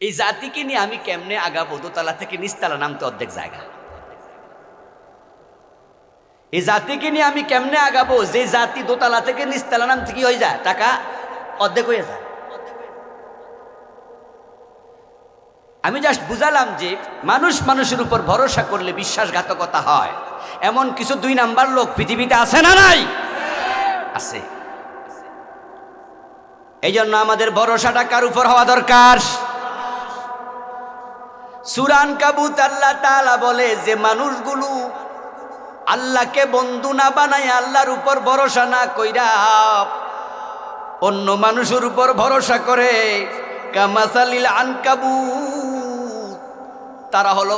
এই জাতিকে নিয়ে আমি কেমনে আগাবো? দোতলা থেকে নিচতলা নামতে অর্ধেক জায়গা। এই জাতিকে নিয়ে আমি কেমনে আগাবো যে জাতি দোতলা থেকে নিচতলা নামতে কি হয়ে যায়, টাকা অর্ধেক হয়ে যায়। আমি জাস্ট বুঝালাম যে মানুষ মানুষের উপর ভরসা করলে বিশ্বাসঘাতকতা হয়, এমন কিছু 2 নাম্বার লোক পৃথিবীতে আছে না নাই? আছে। এই জন্য আমাদের ভরসাটা কার উপর হওয়া দরকার? সূরা আনকাবুত আল্লাহ তাআলা বলে যে মানুষগুলো আল্লাহকে বন্ধু না বানায়, আল্লাহর উপর ভরসা না কইরা অন্য মানুষের উপর ভরসা করে, কামাসালিল আনকাবুত, তারা হলো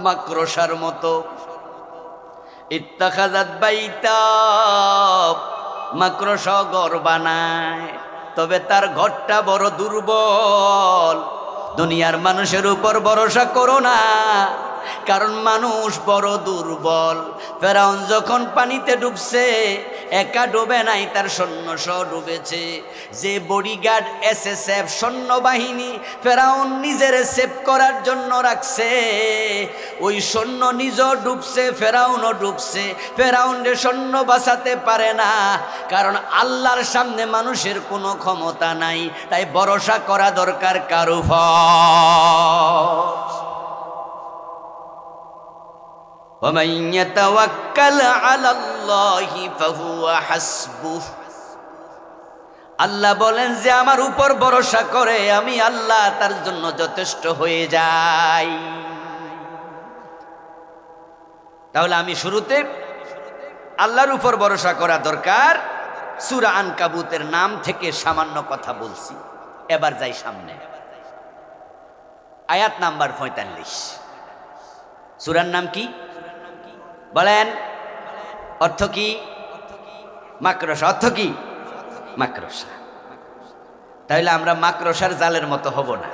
মাকড়সার মতো। ইত্তাখাযাত বাইতা, মাকড়সা ঘর বানায়, তবে তার ঘরটা বড় দুর্বল। দুনিয়ার মানুষের উপর ভরসা করো না, কারণ মানুষ বড় দুর্বল। ফেরাউন যখন পানিতে ডুবছে, একা ডুবে নাই, তার সৈন্যসহ ডুবেছে। যে বডিগার্ড এসএসএফ সৈন্যবাহিনী ফেরাউন নিজের সেভ করার জন্য রাখছে, ওই সৈন্য নিজেও ডুবছে, ফেরাউনও ডুবছে। ফেরাউনরে সৈন্য বাঁচাতে পারে না, কারণ আল্লাহর সামনে মানুষের কোনো ক্ষমতা নাই। তাই ভরসা করা দরকার কার উপর? وَمَن يَتَوَكَّلْ عَلَى اللَّهِ فَهُوَ حَسْبُهُ। আল্লাহ বলেন যে আমার উপর ভরসা করে, আমি আল্লাহ তার জন্য যথেষ্ট হয়ে যাই। তাহলে আমি শুরুতে আল্লাহর উপর ভরসা করা দরকার। সূরা আনকাবুতের নাম থেকে সামান্য কথা বলছি। এবার যাই সামনে, আয়াত নাম্বার 45। সূরার নাম কি বলেন? অর্থ কি? মাকড়সা। অর্থ কি? মাকড়সা। তাহলে আমরা মাকড়সার জালের মতো হব না,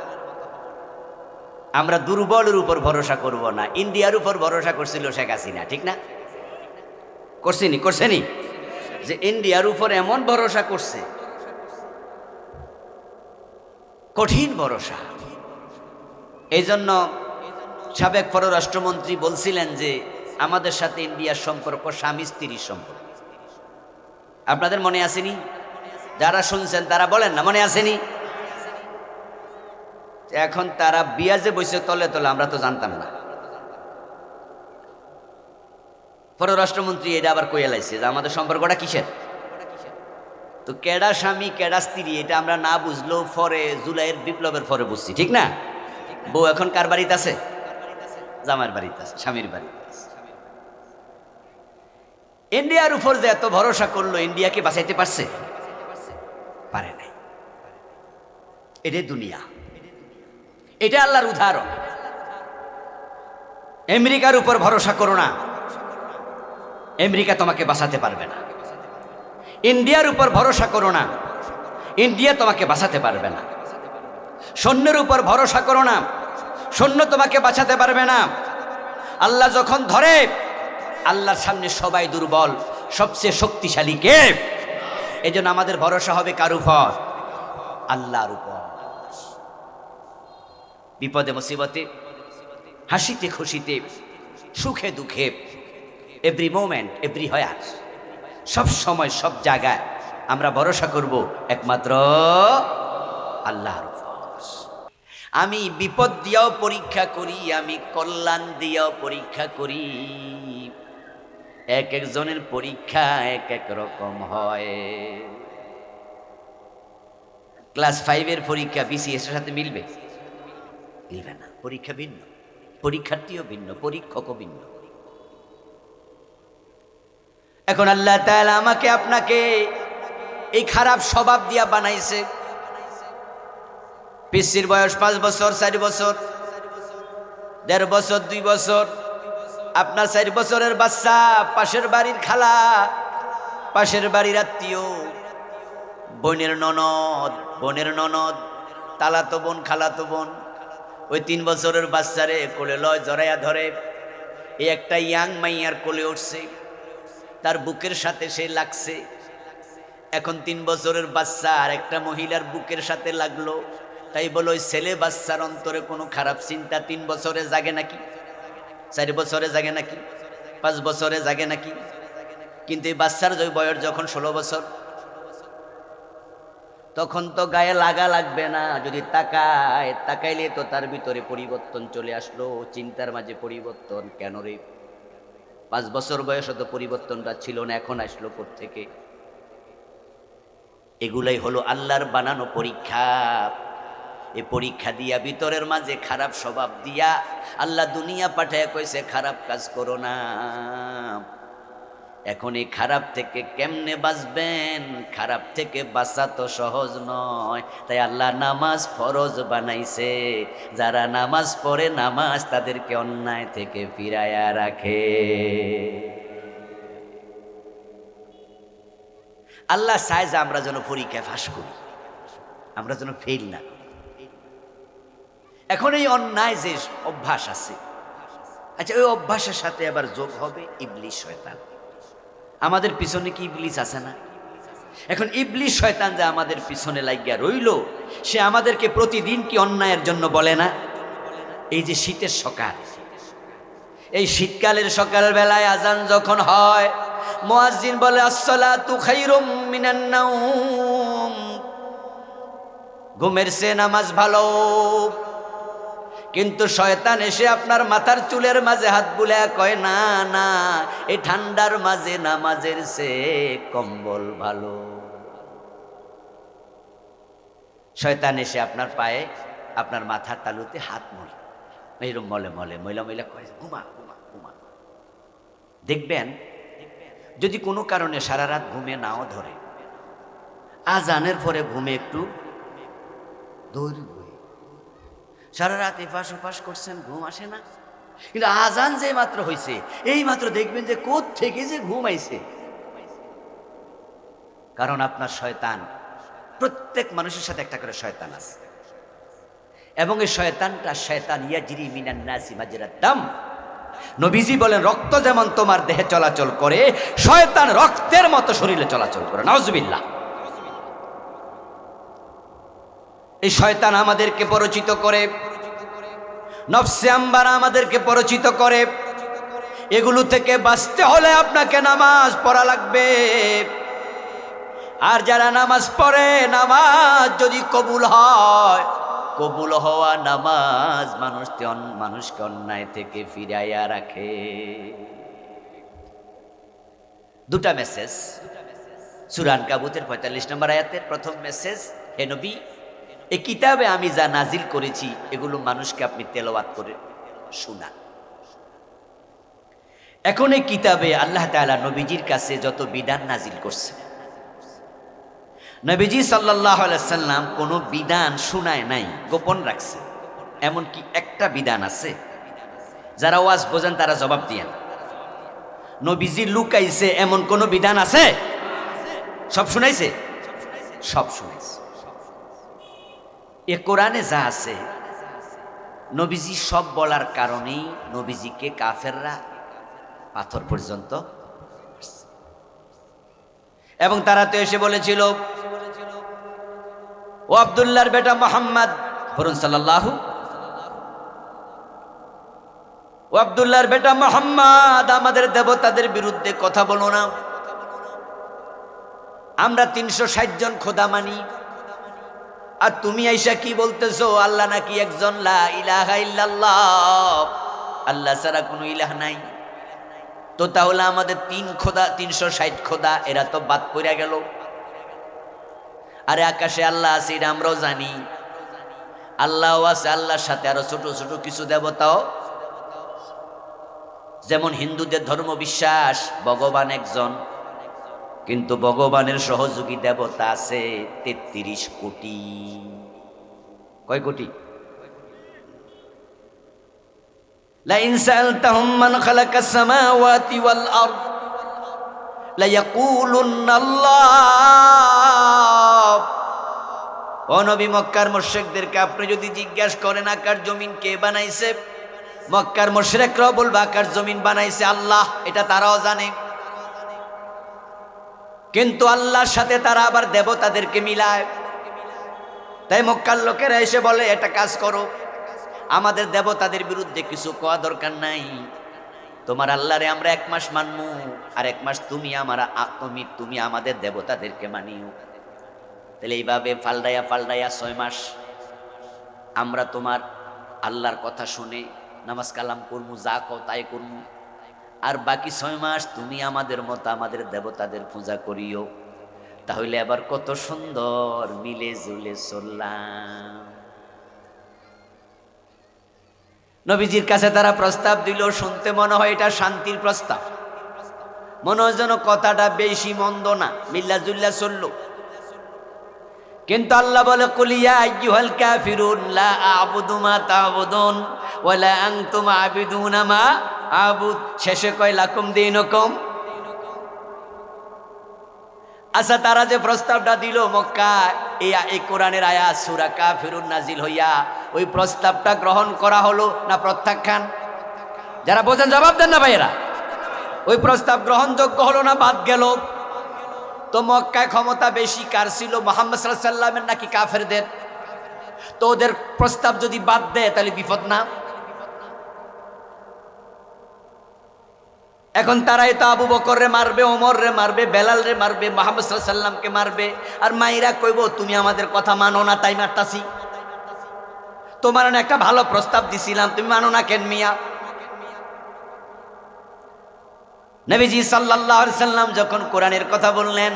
আমরা দুর্বলের উপর ভরসা করব না। ইন্ডিয়ার উপর ভরসা করছিল শেখ হাসিনা, ঠিক না? করছেনি যে ইন্ডিয়ার উপর এমন ভরসা করছে, কঠিন ভরসা। এই জন্য সাবেক পররাষ্ট্রমন্ত্রী বলছিলেন যে আমাদের সাথে ইন্ডিয়ার সম্পর্ক স্বামী স্ত্রীর সম্পর্ক। আপনাদের মনে আসেনি? যারা শুনছেন তারা বলেন না, মনে আসেনি? এখন তারা বিয়া যে বসে তলে তলে, আমরা তো জানতাম না। পররাষ্ট্রমন্ত্রী এটা আবার কইয়া লাইছে যে আমাদের সম্পর্কটা কিসের। তো কেডা স্বামী কেডা স্ত্রী এটা আমরা না বুঝলেও পরে জুলাইয়ের বিপ্লবের পরে বুঝছি, ঠিক না? বউ এখন কার বাড়িতে আছে? জামাইয়ের বাড়িতে আছে, স্বামীর বাড়িতে আছে। ইন্ডিয়ার উপর যে এত ভরসা করলো, ইন্ডিয়াকে বাঁচাইতে পারছে? পারে নাই। এটাই দুনিয়া, এটা আল্লাহর উদাহরণ। আমেরিকার উপর ভরসা করো না, আমেরিকা তোমাকে বাঁচাতে পারবে না। ইন্ডিয়ার উপর ভরসা করো না, ইন্ডিয়া তোমাকে বাঁচাতে পারবে না। সৈন্যের উপর ভরসা করো না, সৈন্য তোমাকে বাঁচাতে পারবে না। আল্লাহ যখন ধরে, আল্লাহর সামনে সবাই দুর্বল, সবচেয়ে শক্তিশালী কে? এজন্য আমাদের ভরসা হবে কার উপর? আল্লাহর উপর। বিপদে মুসিবতে, হাসিতে খুশিতে, সুখে দুঃখে, এভরি মোমেন্ট এভরি হোয়ার, সব সময় সব জায়গায় আমরা ভরসা করব একমাত্র আল্লাহর উপর। আমি বিপদ দিয়েও পরীক্ষা করি, আমি কল্যাণ দিয়েও পরীক্ষা করি। এক একজনের পরীক্ষা এক এক রকম হয়। ক্লাস 5-এর পরীক্ষা বিসিএস এর সাথে মিলবে? মিলবে না। পরীক্ষা ভিন্ন, পরীক্ষার্থীও ভিন্ন, পরীক্ষকও ভিন্ন। এখন আল্লাহ তাআলা আমাকে আপনাকে এই খারাপ স্বভাব দিয়া বানাইছে। পিসির বয়স 5 বছর, 4 বছর, 1.5 বছর, 2 বছর। আপনার 4 বছরের বাচ্চা পাশের বাড়ির খালা, পাশের বাড়ির আত্মীয়, বোনের ননদ, তালাতো বোন, খালাতো বোন, ওই 3 বছরের বাচ্চারে কোলে লয়, জড়াইয়া ধরে। এই একটা ইয়াং মাইয়ার কোলে উঠছে, তার বুকের সাথে সে লাগছে। এখন 3 বছরের বাচ্চা আর একটা মহিলার বুকের সাথে লাগলো, তাই বলো ওই ছেলে বাচ্চার অন্তরে কোনো খারাপ চিন্তা 3 বছরে জাগে নাকি, 4 বছরে জাগে নাকি, 5 বছরে জাগে নাকি? কিন্তু এই বাচ্চার বয়স যখন 16 বছর, তখন তো গায়ে লাগা লাগবে না, যদি তাকাইলে তো তার ভিতরে পরিবর্তন চলে আসলো, চিন্তার মাঝে পরিবর্তন। কেন রে? 5 বছর বয়সে তো পরিবর্তনটা ছিল না, এখন আসলো কোত্থেকে? এগুলাই হলো আল্লাহর বানানো পরীক্ষা। এই পরীক্ষা দিয়া ভিতরের মাঝে খারাপ স্বভাব দিয়া আল্লাহ দুনিয়া পাঠায় কইছে খারাপ কাজ করো না। এখন এই খারাপ থেকে কেমনে বাঁচবেন? খারাপ থেকে বাঁচা তো সহজ নয়, তাই আল্লাহ নামাজ ফরজ বানাইছে। যারা নামাজ পড়ে, নামাজ তাদেরকে অন্যায় থেকে ফিরায়া রাখে। আল্লাহ চায় যে আমরা যেন পরীক্ষায় ফাঁস করি, আমরা যেন ফেল না করি। এখন এই অন্যায় যে অভ্যাস আছে, আচ্ছা ওই অভ্যাসের সাথে আবার যোগ হবে ইবলিস শয়তান। আমাদের পিছনে কি ইবলিস আছে না? এখন ইবলিস শয়তান যে আমাদের পিছনে লাগিয়া রইল, সে আমাদেরকে প্রতিদিন কি অন্যায়ের জন্য বলে না? এই যে শীতের সকাল, এই শীতকালের সকাল বেলায় আজান যখন হয়, মুয়াজ্জিন বলে আসসালাতু খায়রুম মিনান নাওম, ঘুমের চেয়ে নামাজ ভালো। কিন্তু শয়তান এসে আপনার মাথার চুলের মাঝে হাত বুলায়া কয় না না, এই ঠান্ডার মাঝে নামাজের চেয়ে কম্বল ভালো। শয়তান এসে আপনার পায়ে, আপনার মাথার তালুতে হাত মলে, এইরকম মলে মলে ময়লা ময়লা কয় ঘুমা ঘুমা ঘুমা। দেখবেন যদি কোনো কারণে সারা রাত ঘুমে নাও ধরে, আজানের পরে ঘুমে একটু দৌড়, সারা রাত এপাশ ওপাশ করছেন, ঘুম আসে না। কিন্তু আজান যে মাত্র হয়েছে, এই মাত্র দেখবেন যে কোথা থেকে যে ঘুম আইছে। কারণ আপনার শয়তান, প্রত্যেক মানুষের সাথে একটা করে শয়তান আছে, এবং এই শয়তানটা শয়তান ইয়াজরি মিনান নাসি মাজরাদ দাম। নবীজি বলেন রক্ত যেমন তোমার দেহে চলাচল করে, শয়তান রক্তের মতো শরীরে চলাচল করে। নাউজুবিল্লাহ। এই শয়তান আমাদেরকে পরিচিত করে, নফসে আম্বারা আমাদেরকে পরিচিত করে। এগুলো থেকে বাঁচতে হলে আপনাকে নামাজ পড়া লাগবে। আর যারা নামাজ পড়ে, নামাজ যদি কবুল হয়, কবুল হওয়া নামাজ মানুষকে অন্যায় থেকে ফিরাইয়া রাখে। দুটা মেসেজ সূরা আনকাবুতের 45 নম্বর আয়াতের প্রথম মেসেজ, হে নবী, এই কিতাবে আমি যা নাজিল করেছি এগুলো মানুষকে আপনি তেলাওয়াত করে শোনান। এখন এই কিতাবে আল্লাহ তাআলা নবীজির কাছে যত বিধান নাজিল করছে, নবীজি সাল্লাল্লাহু আলাইহি সাল্লাম কোনো বিধান শোনায় নাই, গোপন রাখছে। এমনকি একটা বিধান আছে, যারা ওয়াজ বোঝেন তারা জবাব দিয়েন, নবীজি লুকাইছে এমন কোন বিধান আছে? সব শুনাইছে, সব শুনাইছে। এ কোরআনে যা আছে, নবীজি সব বলার কারণেই নবীজিকে কাফেররা পাথর পর্যন্ত, এবং তারা তো এসে বলেছিল ও আব্দুল্লাহর বেটা মুহাম্মদ, বলুন সাল্লাল্লাহু, ও আব্দুল্লাহর বেটা মুহাম্মদ, আমাদের দেবতাদের বিরুদ্ধে কথা বলো না। আমরা 360 জন খোদা মানি, আর তুমি আইসা কি বলতেছো আল্লাহ নাকি একজন, লা ইলাহা ইল্লাল্লাহ, আল্লাহ ছাড়া কোনো ইলাহ নাই। তো তাহলে আমাদের 3 খোদা, 360 খোদা, এরা তো বাদ পড়ে গেল। আরে আকাশে আল্লাহ আছে এটা আমরাও জানি, আল্লাহও আছে, আল্লাহর সাথে আরো ছোট ছোট কিছু দেবতাও। যেমন হিন্দুদের ধর্ম বিশ্বাস ভগবান একজন, কিন্তু ভগবানের সহযোগী দেবতা আছে 33 কোটি। কয় কোটি? লা ইন সাআলতাহুম মান খালাকাস সামাওয়াতি ওয়াল আরদ লা ইয়াকুলুন্না আল্লাহ। ও নবী, মক্কার মুশরিকদেরকে আপনি যদি জিজ্ঞাসা করেন আকাশ জমিন কে বানাইছে, মক্কার মুশরিকরা বলবে আকাশ জমিন বানাইছে আল্লাহ, এটা তারাও জানে। কিন্তু আল্লাহর সাথে তারা আবার দেবতাদেরকে মিলায়। তাই মক্কার লোকেরা এসে বলে, একটা কাজ করো, আমাদের দেবতাদের বিরুদ্ধে কিছু কোয়া দরকার নাই, তোমার আল্লাহরে আমরা 1 মাস মানমু, আর 1 মাস তুমি আমাদের দেবতাদেরকে মানিও। তাহলে এইভাবে ফালদাইয়া 6 মাস আমরা তোমার আল্লাহর কথা শুনে নামাজ কালাম করমু, যা কও তাই করমু, আর বাকি 6 মাস তুমি আমাদের মতো আমাদের দেবতাদের পূজা করিও। তাহলে আবার কত সুন্দর মিলে জুলে চললাম। নবীজির কাছে তারা প্রস্তাব দিল, শুনতে মনে হয় এটা শান্তির প্রস্তাব, মনে হয় যেন কথাটা বেশি মন্দ না, মিল্লা জুল্লা চলল। কিন্তু আল্লাহ বলে, কুল ইয়া আইয়ুহাল কাফিরুন লা আ'বুদু মা তা'বুদুন ওয়া লা আনতুম আ'বিদুনা মা আ'বুদ। শেষে কয় লাকুম দীনুকুম। আচ্ছা, তারা যে প্রস্তাবটা দিল মক্কায়, এই কোরআনের আয়াত সূরা কাফিরুন নাজিল হইয়া ওই প্রস্তাবটা গ্রহণ করা হলো না প্রত্যাখ্যান? যারা বোঝেন জবাব দেন না ভাইয়েরা। ওই প্রস্তাব গ্রহণযোগ্য হলো না বাদ গেল? তো মক্কায় ক্ষমতা বেশি কার ছিল, মুহাম্মদ সাল্লাল্লাহু আলাইহি ওয়াসাল্লামের নাকি কাফেরদের? তো ওদের প্রস্তাব যদি বাদ দেয় তাহলে বিপদ না? এখন তারাই তো আবু বকর রে মারবে, ওমর রে মারবে, বেলাল রে মারবে, মুহাম্মদ সাল্লাল্লাহু আলাইহি ওয়াসাল্লামকে মারবে, আর মাইরা কইব তুমি আমাদের কথা মানো না তাই মারতাছি। তোমার একটা ভালো প্রস্তাব দিছিলাম, তুমি মানো না কেন মিয়া? নবীজি সাল্লাল্লাহু আলাইহি সাল্লাম যখন কোরআনের কথা বললেন,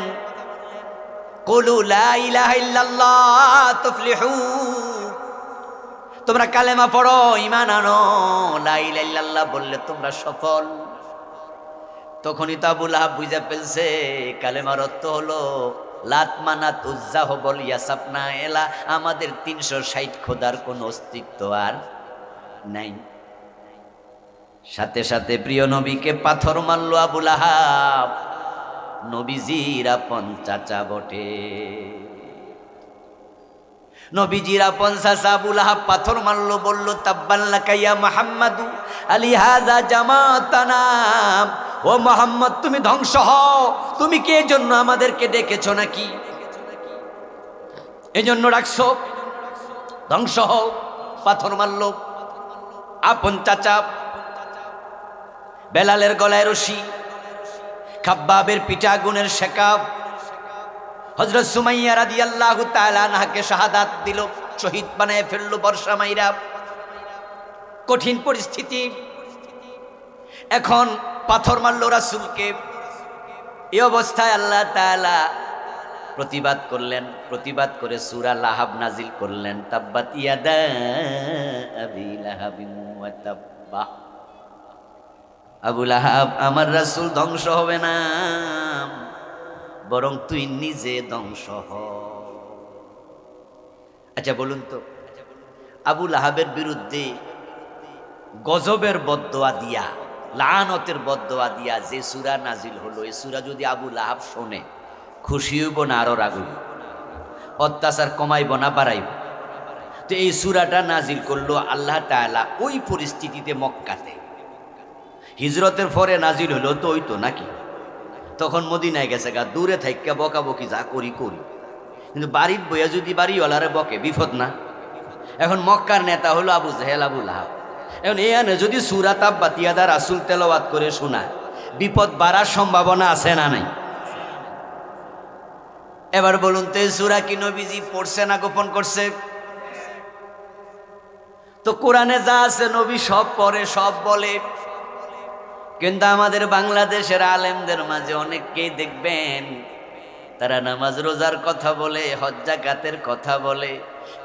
কুলু লা ইলাহা ইল্লাল্লাহ তুফলিহু, তোমরা কালেমা পড়ো, ঈমান আনো, লা ইলাহা ইল্লাল্লাহ বললে তোমরা সফল। তখনই তো আবু লাহাব বুঝে ফেলছে কালেমার অর্থ হলো লাত মানাত উজ্জা হবল ইয়াসাফনা এলা, আমাদের 360 খোদার কোনো অস্তিত্ব আর নাই। সাথে সাথে প্রিয় নবীকে পাথর মারল আবু লাহাব, নবীজির আপন চাচা বটে। নবীজির আপন চাচা আবু লাহাব পাথর মারল, বলল তাব্বান লাকা ইয়া মুহাম্মাদু আলি হাযা জামাতানা, ও মুহাম্মদ তুমি ধ্বংস হও, তুমি কি এজন্য আমাদেরকে ডেকেছো নাকি? এজন্য ডাকছো? ধ্বংস হও। পাথর মারল আপন চাচা। বেলালের গলায় রশি, খাব্বাবের পিঠে আগুনের শেকাব, হযরত সুমাইয়া রাদিয়াল্লাহু তাআলা আনহাকে শাহাদাত দিল, শহীদ বানায় ফেলল বর্ষা মাইরা। কঠিন পরিস্থিতি। এখন পাথর মারল রাসূলকে। এই অবস্থায় আল্লাহ তাআলা প্রতিবাদ করলেন, প্রতিবাদ করে সূরা লাহাব নাজিল করলেন, তাব্বাত ইয়াদা আবি লাহাবিন ওয়া তাব্বা। আবু লাহাব, আমার রাসূল ধ্বংস হবে না, বরং তুই নিজে ধ্বংস হ। আচ্ছা বলুন তো, আবু লাহাবের বিরুদ্ধে গজবের বদদোয়া দিয়া, লাআনতের বদদোয়া দিয়া যে সূরা নাজিল হলো, এই সূরা যদি আবু লাহাব শোনে, খুশি হইব না আরো রাগ হইব? অত্যাচার কমাইব না বাড়াইব? তো এই সূরাটা নাজিল করলো আল্লাহ তাআলা ওই পরিস্থিতিতে মক্কাতে। হিজরতের পরে নাজিল হলো তো ওই তো নাকি, তখন মদিনায় গেছে গা, দূরে থাইকা বকাবকি যা করি করি, কিন্তু বাড়ির বইয়া যদি বাড়িওয়ালারে বকে বিপদ না? এখন মক্কার নেতা হলো আবু জাহেল, আবু লাহাব। এখন এখানে যদি সূরা তাব্বাত ইয়াদা রাসূল তেলাওয়াত করে শোনায়, বিপদ বাড়ার সম্ভাবনা আছে না নাই? এবার বলুন তো, এই সূরা কি নবীজি পড়ছে না গোপন করছে? তো কোরআনে যা আছে নবী সব পড়ে, সব বলে। কিন্তু আমাদের বাংলাদেশের আলেমদের মাঝে অনেককেই দেখবেন তারা নামাজ রোজার কথা বলে, হজ যাকাতের কথা বলে,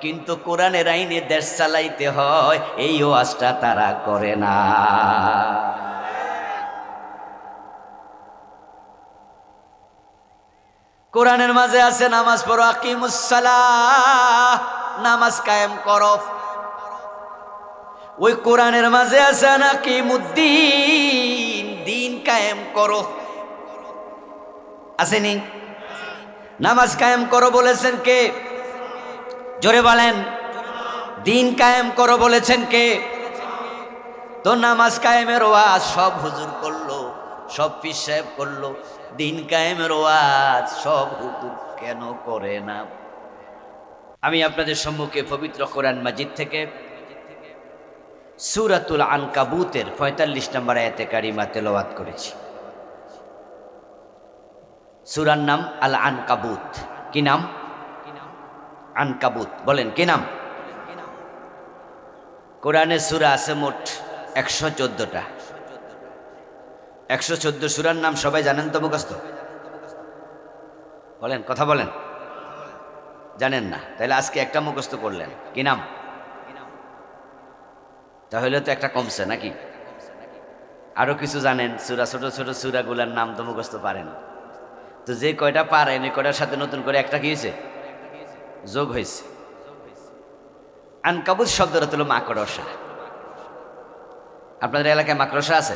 কিন্তু কোরআনের আইনে দেশ চালাইতে হয় এই ওয়াজটা তারা করে না। কোরআনের মাঝে আছে নামাজ পড়ো, আকিমুস সালাহ, নামাজ কায়েম করো। ওই কোরআনের মাঝে আছে আকিমুদ্দিন, দিন কায়েম করো। আসেনি? নামাজ কায়েম করো বলেছেন কে? জোরে বলেন। দিন কায়েম করো বলেছেন কে? তো নামাজ কায়েমের ওয়াজ সব হুজুর করলো, সব পীর সাহেব করলো, দিন কায়েমের ওয়াজ সব হুজুর কেন করে না? আমি আপনাদের সম্মুখে পবিত্র কোরআন মাজিদ থেকে সূরাতুল আনকাবুতের ৪৫ নম্বর আয়াতে কারিমা তেলাওয়াত করেছি। সূরার নাম আল আনকাবুত। কি নাম? আনকাবুত। বলেন কি নাম? কোরআনে সূরা আছে মোট ১১৪টা। ১১৪ সূরার নাম সবাই জানেন তো মুখস্থ? বলেন, কথা বলেন। জানেন না? তাহলে আজকে একটা মুখস্থ করলেন। কি নাম? তাহলে তো একটা কমছে নাকি? আরো কিছু জানেন? সূরা, ছোট ছোট সূরাগুলোর নাম তো মুখস্থ পারেন। তো যে কয়টা পারেন এই কয়টার সাথে নতুন করে একটা কি হয়েছে? যোগ হয়েছে। আনকাবুত শব্দটা হলো মাকড়সা। আপনাদের এলাকায় মাকড়সা আছে?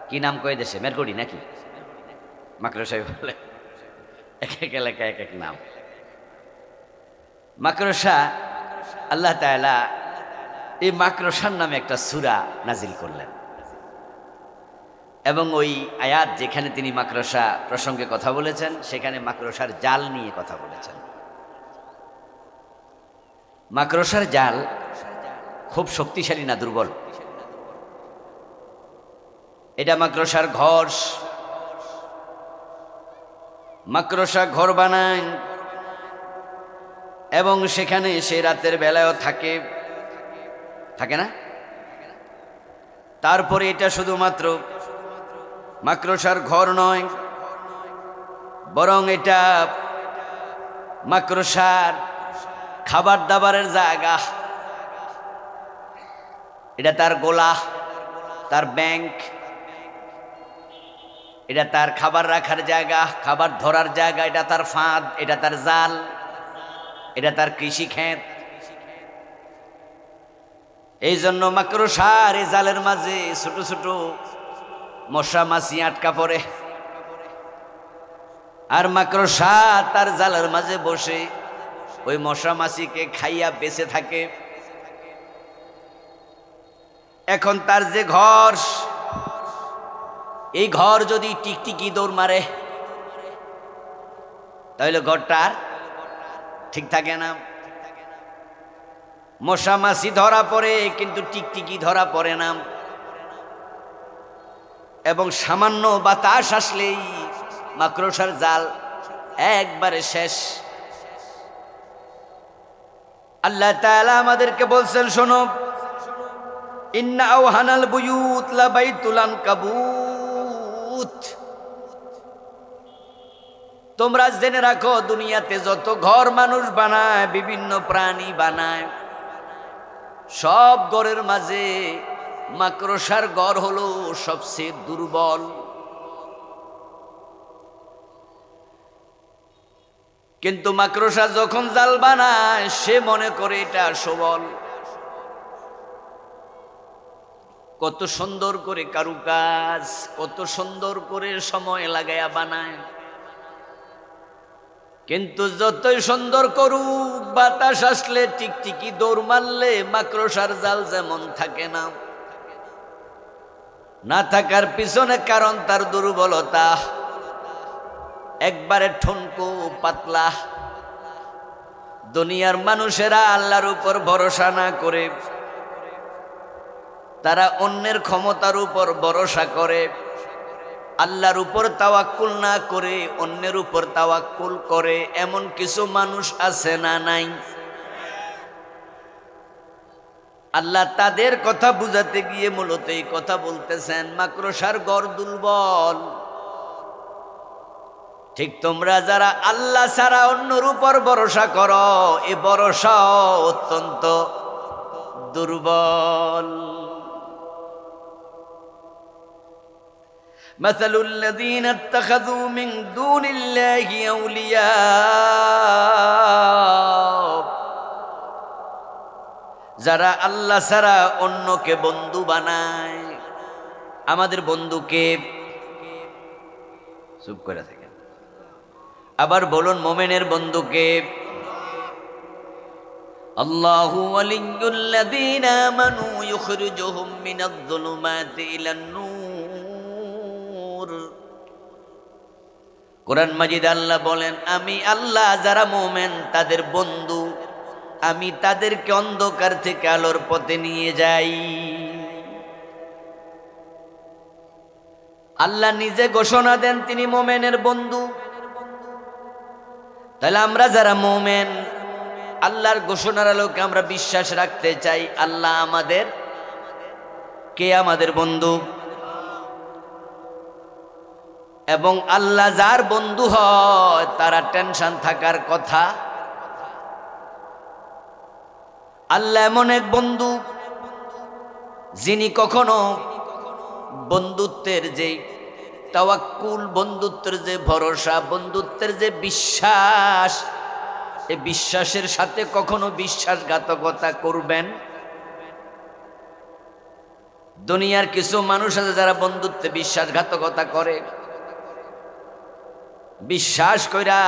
কি নাম কয় দেশে? মেরকুরি নাকি? মাকড়সাই বলে। এক এক এলাকায় এক এক নাম। মাকড়সা, আল্লাহ তাআলা এই মাকড়সার নামে একটা সূরা নাজিল করলেন এবং ওই আয়াত যেখানে তিনি মাকড়সা প্রসঙ্গে কথা বলেছেন সেখানে মাকড়সার জাল নিয়ে কথা বলেছেন। মাকড়সার জাল খুব শক্তিশালী না দুর্বল? এটা মাকড়সার ঘর। মাকড়সা ঘর বানায় এবং সেখানে সে রাতের বেলায়ও থাকে, থাকে না? তারপরে এটা শুধুমাত্র মাকড়সার ঘর নয়, বরং এটা মাকড়সার খাবার দাবারের জায়গা। এটা তার গোলা, তার ব্যাংক, এটা তার খাবার রাখার জায়গা, খাবার ধরার জায়গা, এটা তার ফাঁদ, এটা তার জাল, এটা তার কৃষি ক্ষেত। এই জন্য মাকড়সার এই জালের মাঝে ছোট ছোট মশা মাছি আটকা পড়ে, আর মাকড়সা তার জালের মাঝে বসে ওই মশা মাছিকে খাইয়া বেঁচে থাকে। এখন তার যে ঘর, এই ঘর যদি টিকটিকি দৌড় মারে তাহলে ঘরটা আর ঠিক থাকে না। মশা মাছি ধরা পড়ে কিন্তু টিকটিকি ধরা পড়ে না, এবং সামান্য বাতাস আসলেই মাকড়সার জাল একবারে শেষ। আল্লাহ তাআলা আমাদেরকে বলছেন, শোনো, ইন্না আওহানাল বুয়ুত লা বাইতুল আনকাবুত। তোমরা জেনে রাখো, দুনিয়াতে যত ঘর মানুষ বানায়, বিভিন্ন প্রাণী বানায়, সব ঘরের মাঝে মাকড়সার ঘর হলো সবচেয়ে দুর্বল। কিন্তু মাকড়সা যখন জাল বানায় সে মনে করে এটা সবল। কত সুন্দর করে কারুকাজ, কত সুন্দর করে সময় লাগায়া বানায়, কিন্তু যতই সুন্দর করুক, বাতাস আসলে টিকটিকি দৌড় মারলে মাকড়সার জাল যেমন থাকে না। না থাকার পিছনে কারণ তার দুর্বলতা, একবারে ঠুনকো পাতলা। দুনিয়ার মানুষেরা আল্লাহর উপর ভরসা না করে তারা অন্যের ক্ষমতার উপর ভরসা করে, আল্লাহর উপর তাওয়াক্কুল না করে অন্যের উপর তাওয়াক্কুল করে। এমন কিছু মানুষ আছে না নাই? আল্লাহ তাদের কথা বুঝাতে গিয়ে মূলত এই কথা বলতেছেন, মাকড়সার ঘর দুর্বল। ঠিক তোমরা যারা আল্লাহ ছাড়া অন্যের উপর ভরসা করো, এ ভরসা অত্যন্ত দুর্বল। মাসালুল লাযীনা ইত্তাখাযু মিন দুনিল্লাহি আউলিয়া, যারা আল্লাহ ছাড়া অন্যকে বন্ধু বানায়। আমাদের বন্ধুকে, চুপ করে থাকেন, আবার বলুন, মোমেনের বন্ধুকে। আল্লাহু ওয়ালিয়্যুল লাযীনা আমানু ইউখরিজুহুম মিনায-যুলুমাতি ইলান-নূর। কোরআন মাজিদ আল্লাহ বলেন, আমি আল্লাহ যারা মোমেন তাদের বন্ধু। আমি তাদেরকে অন্ধকার থেকে আলোর পথে নিয়ে যাই। আল্লাহ নিজে ঘোষণা দেন তিনি মোমেনের বন্ধু। তাহলে আমরা যারা মোমেন, আল্লাহর ঘোষণার আলোকে আমরা বিশ্বাস রাখতে চাই আল্লাহ আমাদের কে, আমাদের বন্ধু। এবং আল্লাহ যার বন্ধু হয় তারা টেনশন থাকার কথা। আল্লাহ এমন এক বন্ধু যিনি কখনো বন্ধুত্বের যে তাওয়াক্কুল, বন্ধুত্বের যে ভরসা, বন্ধুত্বের যে বিশ্বাস, এই বিশ্বাসের সাথে কখনো বিশ্বাসঘাতকতা করবেন। দুনিয়ার কিছু মানুষ আছে যারা বন্ধুত্বে বিশ্বাসঘাতকতা করে। বিশ্বাস কইরা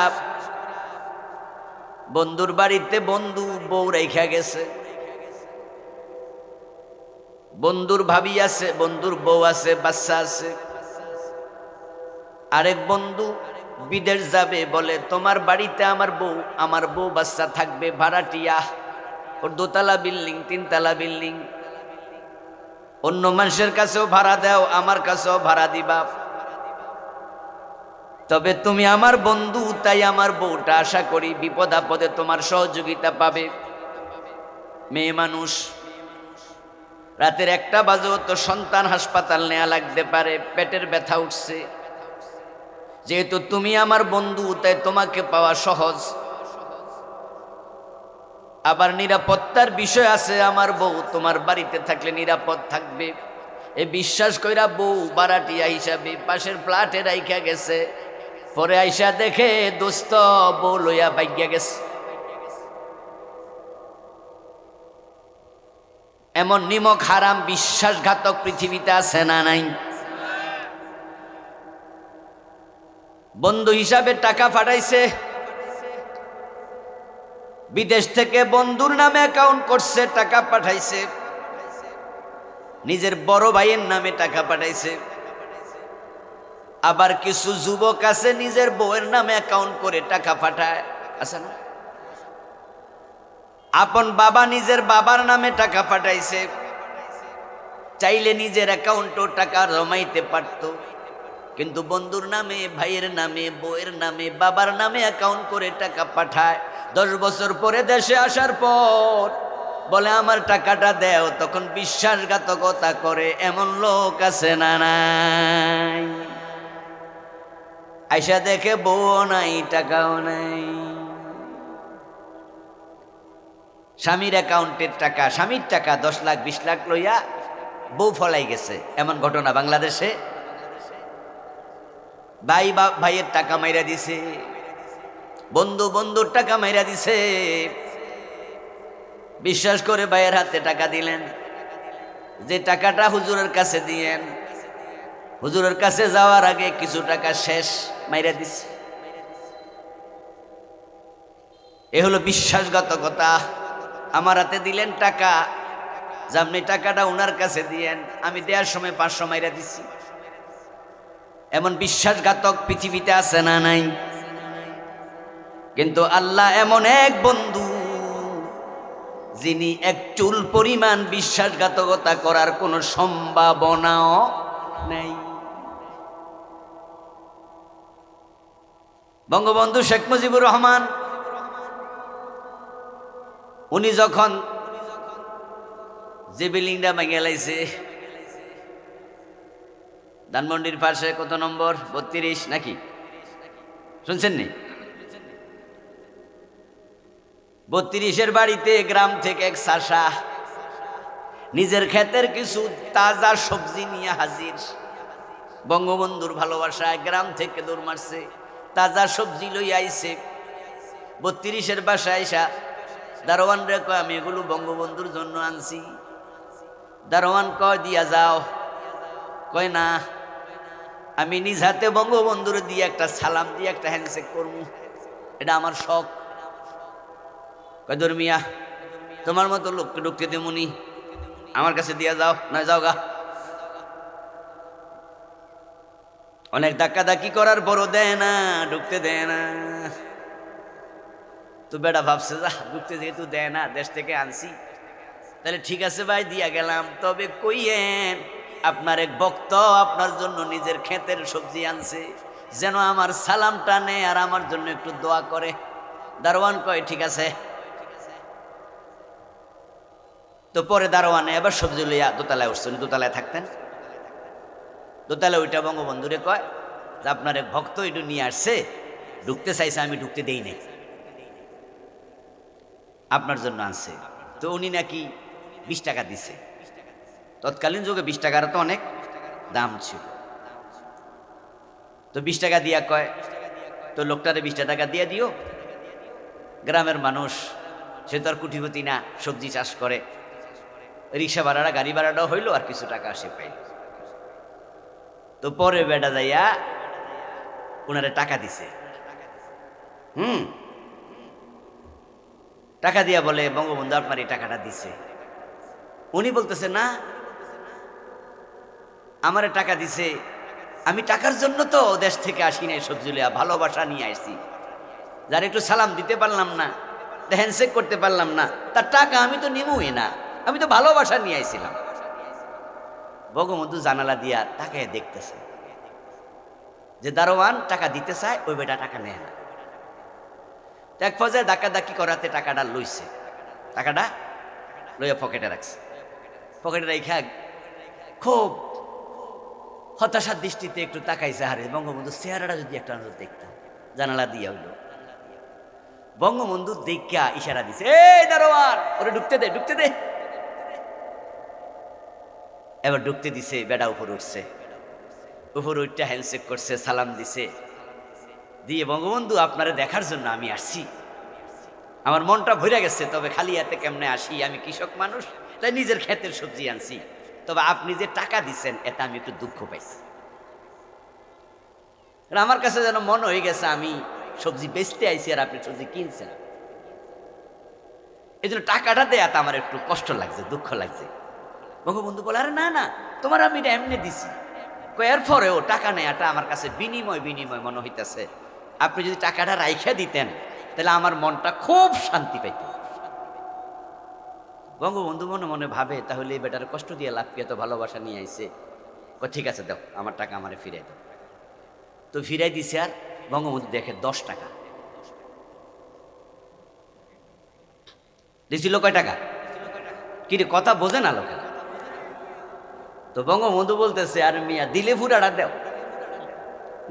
বন্ধুর বাড়িতে বন্ধু বউ রেখা গেছে, বন্ধুর ভাবি আছে, বন্ধুর বউ আছে, বাচ্চা আছে। আরেক বন্ধু বিদেশ যাবে, বলে তোমার বাড়িতে আমার বউ বাচ্চা থাকবে, ভাড়াটিয়া, ওর দোতলা বিল্ডিং, তিনতলা বিল্ডিং। অন্য মানুষের কাছেও ভাড়া দাও, আমার কাছেও ভাড়া দিবা, তবে তুমি আমার বন্ধু, তাই আমার বউটা আশা করি বিপদ আপদে তোমার সহযোগিতা পাবে। মেয়ে মানুষ, রাতের 1টা বাজেও তো সন্তান হাসপাতাল নেওয়া লাগতে পারে, পেটের ব্যথা উঠছে, যেহেতু তুমি আমার বন্ধু তাই তোমাকে পাওয়া সহজ। আবার নিরাপত্তার বিষয় আছে, আমার বউ তোমার বাড়িতে থাকলে নিরাপদ থাকবে। এ বিশ্বাস কইরা বউ ভাড়াটিয়া হিসাবে পাশের ফ্ল্যাটে রাইখা গেছে। পরে আইসা দেখে দোস্ত বউ লইয়া বাইগা গেছে। এমন নিমক হারাম বিশ্বাসঘাতক পৃথিবীতে আছে না নাই? বন্ধু হিসাবে টাকা পাঠাইছে, বিদেশ থেকে বন্ধুর নামে অ্যাকাউন্ট করছে, টাকা পাঠাইছে, নিজের বড় ভাইয়ের নামে টাকা পাঠাইছে। আবার কিছু যুবক আছে নিজের বউয়ের নামে অ্যাকাউন্ট করে টাকা পাঠায়, আছে না? আপন বাবা নিজের বাবার নামে টাকা পাঠাইছে, চাইলে নিজের অ্যাকাউন্টও টাকা জমাইতে পারত, কিন্তু বন্ধুর নামে, ভাইয়ের নামে, বউয়ের নামে, বাবার নামে অ্যাকাউন্ট করে টাকা পাঠায়। 10 বছর পরে দেশে আসার পর বলে আমার টাকাটা দেও, তখন বিশ্বাসঘাতকতা করে। এমন লোক আছে না নাই? আইসা দেখে বউও নাই, টাকাও নাই। স্বামীর অ্যাকাউন্টের টাকা, স্বামীর টাকা 10 লাখ 20 লাখ লইয়া বউ ফলাই গেছে, এমন ঘটনা বাংলাদেশে। ভাইয়ের টাকা মাইরা দিছে, বন্ধুর টাকা মাইরা দিছে। বিশ্বাস করে ভাইয়ের হাতে টাকা দিলেন, যে টাকাটা হুজুরের কাছে দিয়েন, হুজুরের কাছে যাওয়ার আগে কিছু টাকা শেষ মাইরা দিছে। এ হলো বিশ্বাসঘাতকতা। আমার হাতে দিলেন টাকা, যেমনি টাকাটা ওনার কাছে দিয়েন, আমি দেওয়ার সময় 500 মাইরা দিছি। এমন বিশ্বাসঘাতক পৃথিবীতে আছে না নাই? কিন্তু আল্লাহ এমন এক বন্ধু যিনি এক চুল পরিমাণ বিশ্বাসঘাতকতা করার কোনো সম্ভাবনাও নেই। বঙ্গবন্ধু শেখ মুজিবুর রহমান, উনি যখন যে বিল্ডিংটা ভেঙে লাইছে ধানমন্ডির পাশে, কত নম্বর 32 নাকি, শুনছেন নি? 32-এর বাড়িতে গ্রাম থেকে এক চাষা নিজের ক্ষেতের কিছু তাজা সবজি নিয়ে হাজির। বঙ্গবন্ধুর ভালোবাসায় গ্রাম থেকে দৌড় মারছে, তাজা সবজি লই আইছে। 32-এর বাসায় আইসা দারোয়ান রে কয়, আমি এগুলো বঙ্গবন্ধুর জন্য আনছি। দারোয়ান কয়, দিয়া যাও। কয় না, আমি নিজ হাতে বঙ্গবন্ধুর দিয়ে একটা সালাম দিয়ে একটা হ্যান্ডশেক করবো, এটা আমার শখ। কয়, ধর্মিয়া তোমার মতো লোককে ঢুকতে দেমুনি, আমার কাছে দিয়া যাও, নয় যাও গা। অনেক ধাক্কা ধাক্কি করার পরও দেয় না, ঢুকতে দেয় না। তো বেটা ভাবছে যা ঢুকতে যেহেতু দেয় না, দেশ থেকে আনছি, তাহলে ঠিক আছে ভাই দিয়া গেলাম, তবে কইয়েন আপনার এক ভক্ত আপনার জন্য নিজের ক্ষেতের সবজি আনছে, যেন আমার সালামটা নেয় আর আমার জন্য একটু দোয়া করে। দারোয়ান কয় ঠিক আছে। তো পরে দারোয়ানে এবার সবজি লইয়া দোতলায় উঠছেন, দোতলায় থাকতেন, দোতলায় ওইটা বঙ্গবন্ধুরে কয় যে আপনার এক ভক্ত একটু নিয়ে আসছে, ঢুকতে চাইছে, আমি ঢুকতে দেই নাই, আপনার জন্য আনছে। তো উনি নাকি 20 টাকা দিছে। তৎকালীন যুগে 20 টাকার তো অনেক দাম ছিল। তো 20 টাকা দিয়া কয় তো লোকটারে 20 টাকা দিয়ে দিও, গ্রামের মানুষ, সে তো আর কুটিপতি না, সবজি চাষ করে, রিক্সা ভাড়াটা গাড়ি ভাড়াটাও হইলো আর কিছু টাকা সে পাইল। তো পরে বেটা যাইয়া ওনারে টাকা দিছে। টাকা দিয়া বলে বঙ্গবন্ধু আপনার এই টাকাটা দিছে। উনি বলতেছে না, আমারে টাকা দিছে, আমি টাকার জন্য তো দেশ থেকে আসি নাই, সবজি লইয়া ভালোবাসা নিয়ে আসছি, যার একটু সালাম দিতে পারলাম না, হ্যান্ডশেক করতে পারলাম না, তার টাকা আমি তো নিমুই না, আমি তো ভালোবাসা নিয়ে আইছিলাম। বঙ্গবন্ধু জানালা দিয়া তাকে দেখতেছে যে দারোয়ান টাকা দিতে চায়, ওই বেটা টাকা নেয় না। এক পর্যায়ে ডাকাডাকি করাতে টাকাটা লইছে, টাকাটা লইয়া পকেটে রাখছে। পকেটে রেখা খুব হতাশার দৃষ্টিতে একটু তাকাইছে, হারে বঙ্গবন্ধু চেহারাটা যদি একটা দেখতাম, জানালা দিয়া হইল। বঙ্গবন্ধু দেখা ইশারা দিছে, এই দারোয়ান ওরে ঢুকতে দে, ঢুকতে দে। এবার ঢুকতে দিছে, বেটা উপর উঠছে, উপর উঠটা হ্যান্ডশেক করছে, সালাম দিছে, দিয়ে বঙ্গবন্ধু আপনারে দেখার জন্য আমি আসছি, আমার মনটা ভরে গেছে, তবে খালি হাতে কেমনে আসি, আমি কৃষক মানুষ, তাই নিজের ক্ষেতের সবজি আনছি, তবে আপনি যে টাকা দিচ্ছেন এতে আমি একটু দুঃখ পাইছি। আমার কাছে যেন মন হয়ে গেছে আমি সবজি বেচতে আইছি আর আপনি সবজি কিনছেন, এই জন্য টাকাটা দেয়াতে আমার একটু কষ্ট লাগছে, দুঃখ লাগছে। বঙ্গবন্ধু বলে আরে না না, তোমার আমি এটা এমনি দিছি, এরপরেও টাকা নেয়াটা আমার কাছে বিনিময় বিনিময় মনে হইতেছে, আপনি যদি টাকাটা রাইখা দিতেন তাহলে আমার মনটা খুব শান্তি পাইত। বঙ্গবন্ধু মনে মনে ভাবে তাহলে এই বেটার কষ্ট দিয়ে লাভ কি, এত ভালোবাসা নিয়ে আইছে, ঠিক আছে দাও আমার টাকা আমারে ফিরাই দাও। তো ফিরাই দিছে, আর বঙ্গবন্ধু দেখে 10 টাকা দিছিল। কয় টাকা? কি রে কথা বোঝে না লোকেরা। তো বঙ্গবন্ধু বলতেছে আর মিয়া দিলে ফুরাটা দেও,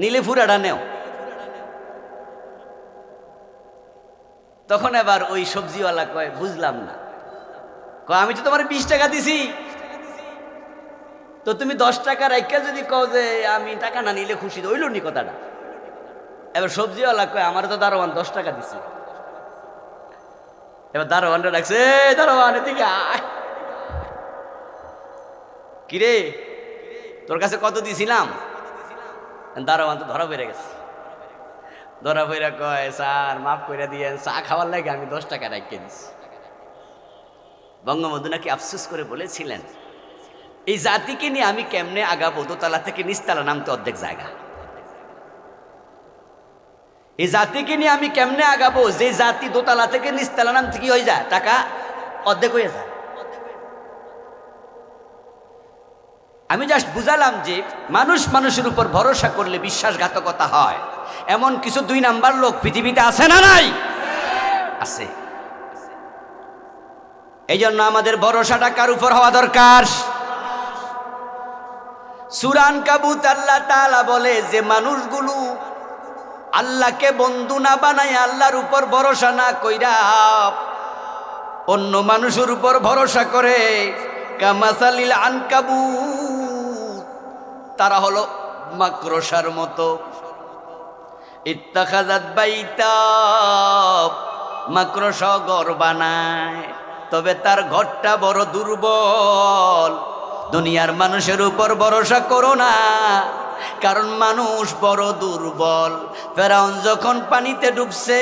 নিলে ফুরাটা নেও। তখন এবার ওই সবজিওয়ালা কয় বুঝলাম না, কয় আমি তো তোমার 20 টাকা দিছি, তো তুমি 10 টাকা রাইখা যদি কও যে আমি টাকা না নিলে খুশি, হইল নি কথাটা। এবার সবজিওয়ালা কয় আমার তো দারোয়ান 10 টাকা দিছে। এবার দারোয়ানটা ডাকছে, দারোয়ান এদিকে আয়, কিরে তোর কাছে কত দিছিলাম? দারোয়ান তো ধরা বেড়ে গেছে, ধরা বেড়ে কয় স্যার মাফ করে দিয়ে, চা খাওয়ার লাগে আমি 10 টাকা রাখিয়ে দিছি। বঙ্গবন্ধু নাকি আফসোস করে বলেছিলেন, এই জাতিকে নিয়ে আমি কেমনে আগাবো, দোতলা থেকে নিচতলা নামতে অর্ধেক জায়গা। এই জাতিকে নিয়ে আমি কেমনে আগাবো, যে জাতি দোতলা থেকে নিচতলা নামতে কি হয়ে যায়, টাকা অর্ধেক হয়ে যায়। আমি জাস্ট বুঝালাম যে মানুষ মানুষের উপর ভরসা করলে বিশ্বাসঘাতকতা হয়, এমন কিছু 2 নাম্বার লোক পৃথিবীতে আছে না নাই? আছে। এই জন্য আমাদের ভরসাটা কার উপর হওয়া দরকার? সূরা আনকাবুত আল্লাহ তাআলা বলে যে মানুষগুলো আল্লাহকে বন্ধু না বানায়, আল্লাহর উপর ভরসা না কইরা অন্য মানুষের উপর ভরসা করে, কামাসালিল আনকাবুত, তারা হলো মাকড়সার মতো। ইত্তাখাযাত বাইতা, মাকড়সা ঘর বানায়, তবে তার ঘরটা বড় দুর্বল। দুনিয়ার মানুষের উপর ভরসা করো না, কারণ মানুষ বড় দুর্বল। ফেরাউন যখন পানিতে ডুবছে,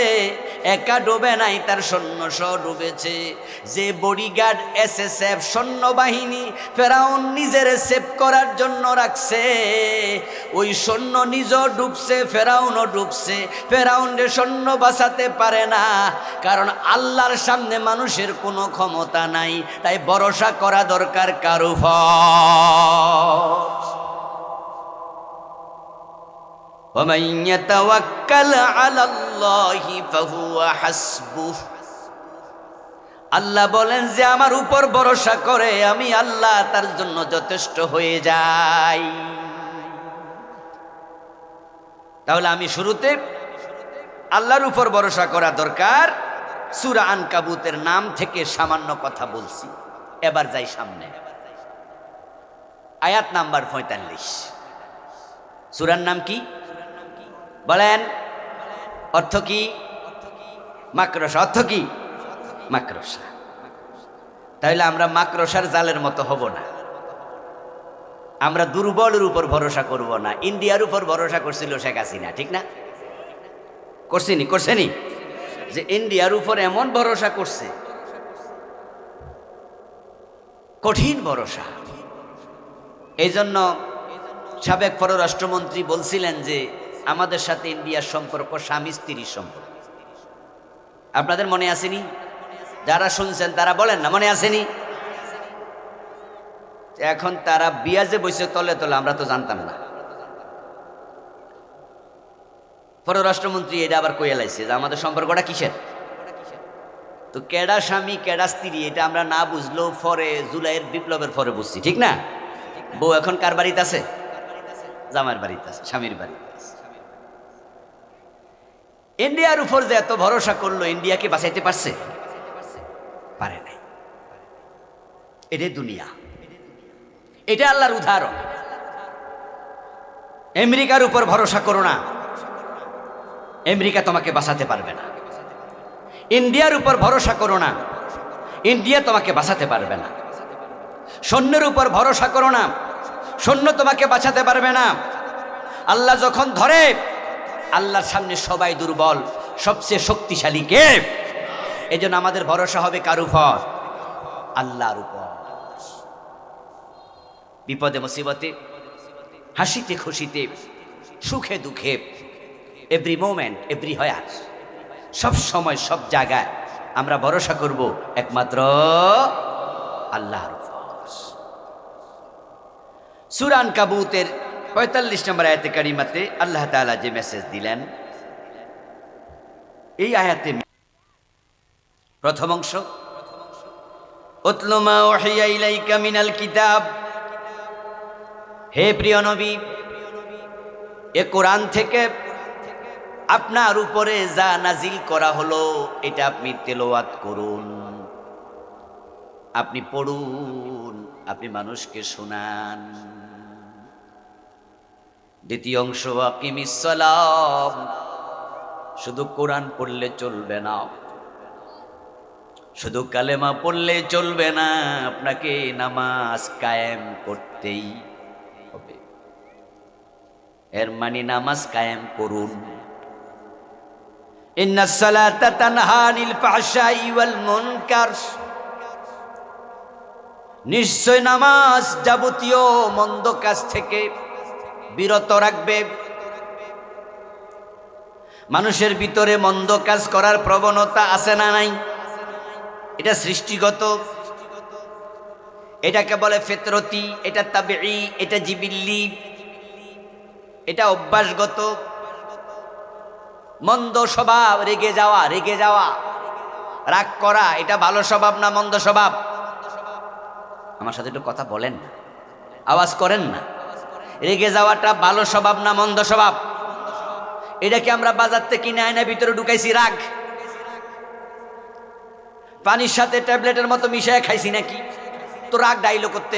একা ডুবে নাই, তার সৈন্য সহ ডুবেছে। যে বডিগার্ড এসএসএফ সৈন্যবাহিনী ফেরাউন নিজের সেভ করার জন্য রাখছে, ওই সৈন্য নিজেও ডুবছে, ফেরাউনও ডুবছে। ফেরাউনের সৈন্য বাঁচাতে পারে না, কারণ আল্লাহর সামনে মানুষের কোনো ক্ষমতা নাই। তাই ভরসা করা দরকার কার উপর? وَمَن يَتَوَكَّلْ عَلَى اللَّهِ فَهُوَ حَسْبُهُ। আল্লাহ বলেন যে আমার উপর ভরসা করে, আমি আল্লাহ তার জন্য যথেষ্ট হয়ে যাই। তাহলে আমি শুরুতে আল্লাহর উপর ভরসা করা দরকার। সূরা আনকাবুতের নাম থেকে সামান্য কথা বলছি। এবার যাই সামনে, আয়াত নাম্বার 45। সূরার নাম কি বলেন? অর্থ কি? মাকড়সা। অর্থ কি? মাকড়সা। তাহলে আমরা মাকড়সার জালের মতো হব না, আমরা দুর্বলের উপর ভরসা করব না। ইন্ডিয়ার উপর ভরসা করছিল শেখ হাসিনা, ঠিক না? করছেনি? যে ইন্ডিয়ার উপর এমন ভরসা করছে, কঠিন ভরসা। এই জন্য সাবেক পররাষ্ট্রমন্ত্রী বলছিলেন যে আমাদের সাথে ইন্ডিয়ার সম্পর্ক স্বামী স্ত্রীর সম্পর্ক। আপনাদের মনে আসেনি? যারা শুনছেন তারা বলেন না, মনে আসেনি? এখন তারা বিয়া যে বসে তলে তলে, আমরা তো জানতাম না। পররাষ্ট্রমন্ত্রী এটা আবার কইয়া লাইছে যে আমাদের সম্পর্কটা কিসের। তো কেডা স্বামী কেডা স্ত্রী এটা আমরা না বুঝলেও পরে জুলাইয়ের বিপ্লবের পরে বুঝছি, ঠিক না? বউ এখন কার বাড়িতে আছে? জামাইয়ের বাড়িতে আছে, স্বামীর বাড়িতে আছে। ইন্ডিয়ার উপর যে এত ভরসা করলো, ইন্ডিয়াকে বাঁচাইতে পারছে? পারে নাই। এটাই দুনিয়া, এটা আল্লাহর উদাহরণ। আমেরিকার উপর ভরসা করো না, আমেরিকা তোমাকে বাঁচাতে পারবে না। ইন্ডিয়ার উপর ভরসা করো না, ইন্ডিয়া তোমাকে বাঁচাতে পারবে না। সৈন্যের উপর ভরসা করো না, সৈন্য তোমাকে বাঁচাতে পারবে না। আল্লাহ যখন ধরে, আল্লাহর সামনে সবাই দুর্বল, সবচেয়ে শক্তিশালী কে? এই জন্য আমাদের ভরসা হবে কার উপর? আল্লাহর উপর। বিপদে মুসিবতে, হাসিতে খুশিতে, সুখে দুঃখে, এভরি মোমেন্ট এভরি হয়ার, সব সময় সব জায়গায় আমরা ভরসা করব একমাত্র আল্লাহর উপর। সূরা আনকাবুতের 45 নম্বর আয়াতে কারিমাতে আল্লাহ তাআলা যে মেসেজ দিলেন, এই আয়াতে প্রথম অংশ, উতলু মা উহিয়া ইলাইকা মিনাল কিতাব। হে প্রিয় নবী, এ কোরআন থেকে আপনার উপরে যা নাজিল করা হলো এটা আপনি তেলাওয়াত করুন, আপনি পড়ুন, আপনি মানুষকে শোনান। দ্বিতীয় অংশ, আকিমিস সালাম। শুধু কোরআন পড়লে চলবে না, শুধু কালেমা পড়লে চলবে না, আপনাকে নামাজ কায়েম করতেই হবে। এর মানে নামাজ কায়েম করুন। ইন্নাস সালাতা তানহা আনিল ফাহশাই ওয়াল মুনকার। নিশ্চয় নামাজ যাবতীয় মন্দ কাজ থেকে বিরত রাখবে। মানুষের ভিতরে মন্দ কাজ করার প্রবণতা আছে না নাই? এটা সৃষ্টিগত, এটাকে বলে ফিতরতি, এটা তাবিঈ, এটা জিবিল্লি, এটা অভ্যাসগত। মন্দ স্বভাব, রেগে যাওয়া, রাগ করা, এটা ভালো স্বভাব না মন্দ স্বভাব? আমার সাথে একটু কথা বলেন না, আওয়াজ করেন না। রেগে যাওয়াটা ভালো স্বভাব না মন্দ স্বভাব? এটাকে আমরা বাজার থেকে কিনে আয়না ভিতরে ঢুকাইছি রাগ, পানির সাথে ট্যাবলেটের মতো মিশিয়ে খাইছি নাকি? তো রাগ ডাইলো করতে,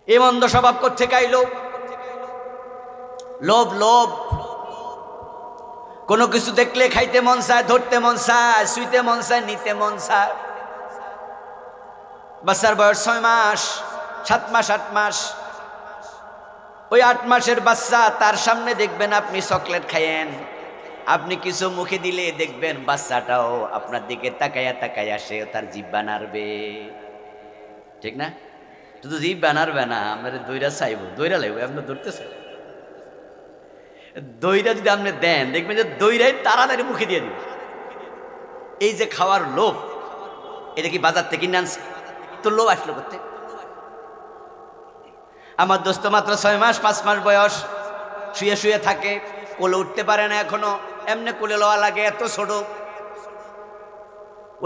এ মন্দ স্বভাব করতে খাইলো। লোভ, কোনো কিছু দেখলে খাইতে মন চায়, ধরতে মন চায়, শুইতে মন চায়, নিতে মন চায়। বাচ্চার বয়স 6 মাস, 7 মাস, 8 মাস, ওই 8 মাসের বাচ্চা, তার সামনে দেখবেন আপনি চকলেট খাইয়েন, আপনি কিছু মুখে দিলে দেখবেন বাচ্চাটাও আপনার দিকে তাকায়া তাকায়া সে তার জিহ্বা নাড়বে, ঠিক না? শুধু জিহ্বা নাড়বে না, আপনার দইরা চাইবো, দইরা লাগবে, আপনার ধরতে চাইব, দইরা যদি আপনি দেন দেখবেন যে দইরাই তাড়াতাড়ি মুখে দিয়ে দিবে। এই যে খাওয়ার লোভ, এটা কি বাজার থেকে কিনে আনছে? তো লোভ আসলো করতে। আমার দোস্ত মাত্র 6 মাস 5 মাস বয়স, শুয়ে শুয়ে থাকে, কোলে উঠতে পারে না এখনো, এমনি কোলে লওয়া লাগে, এত ছোট।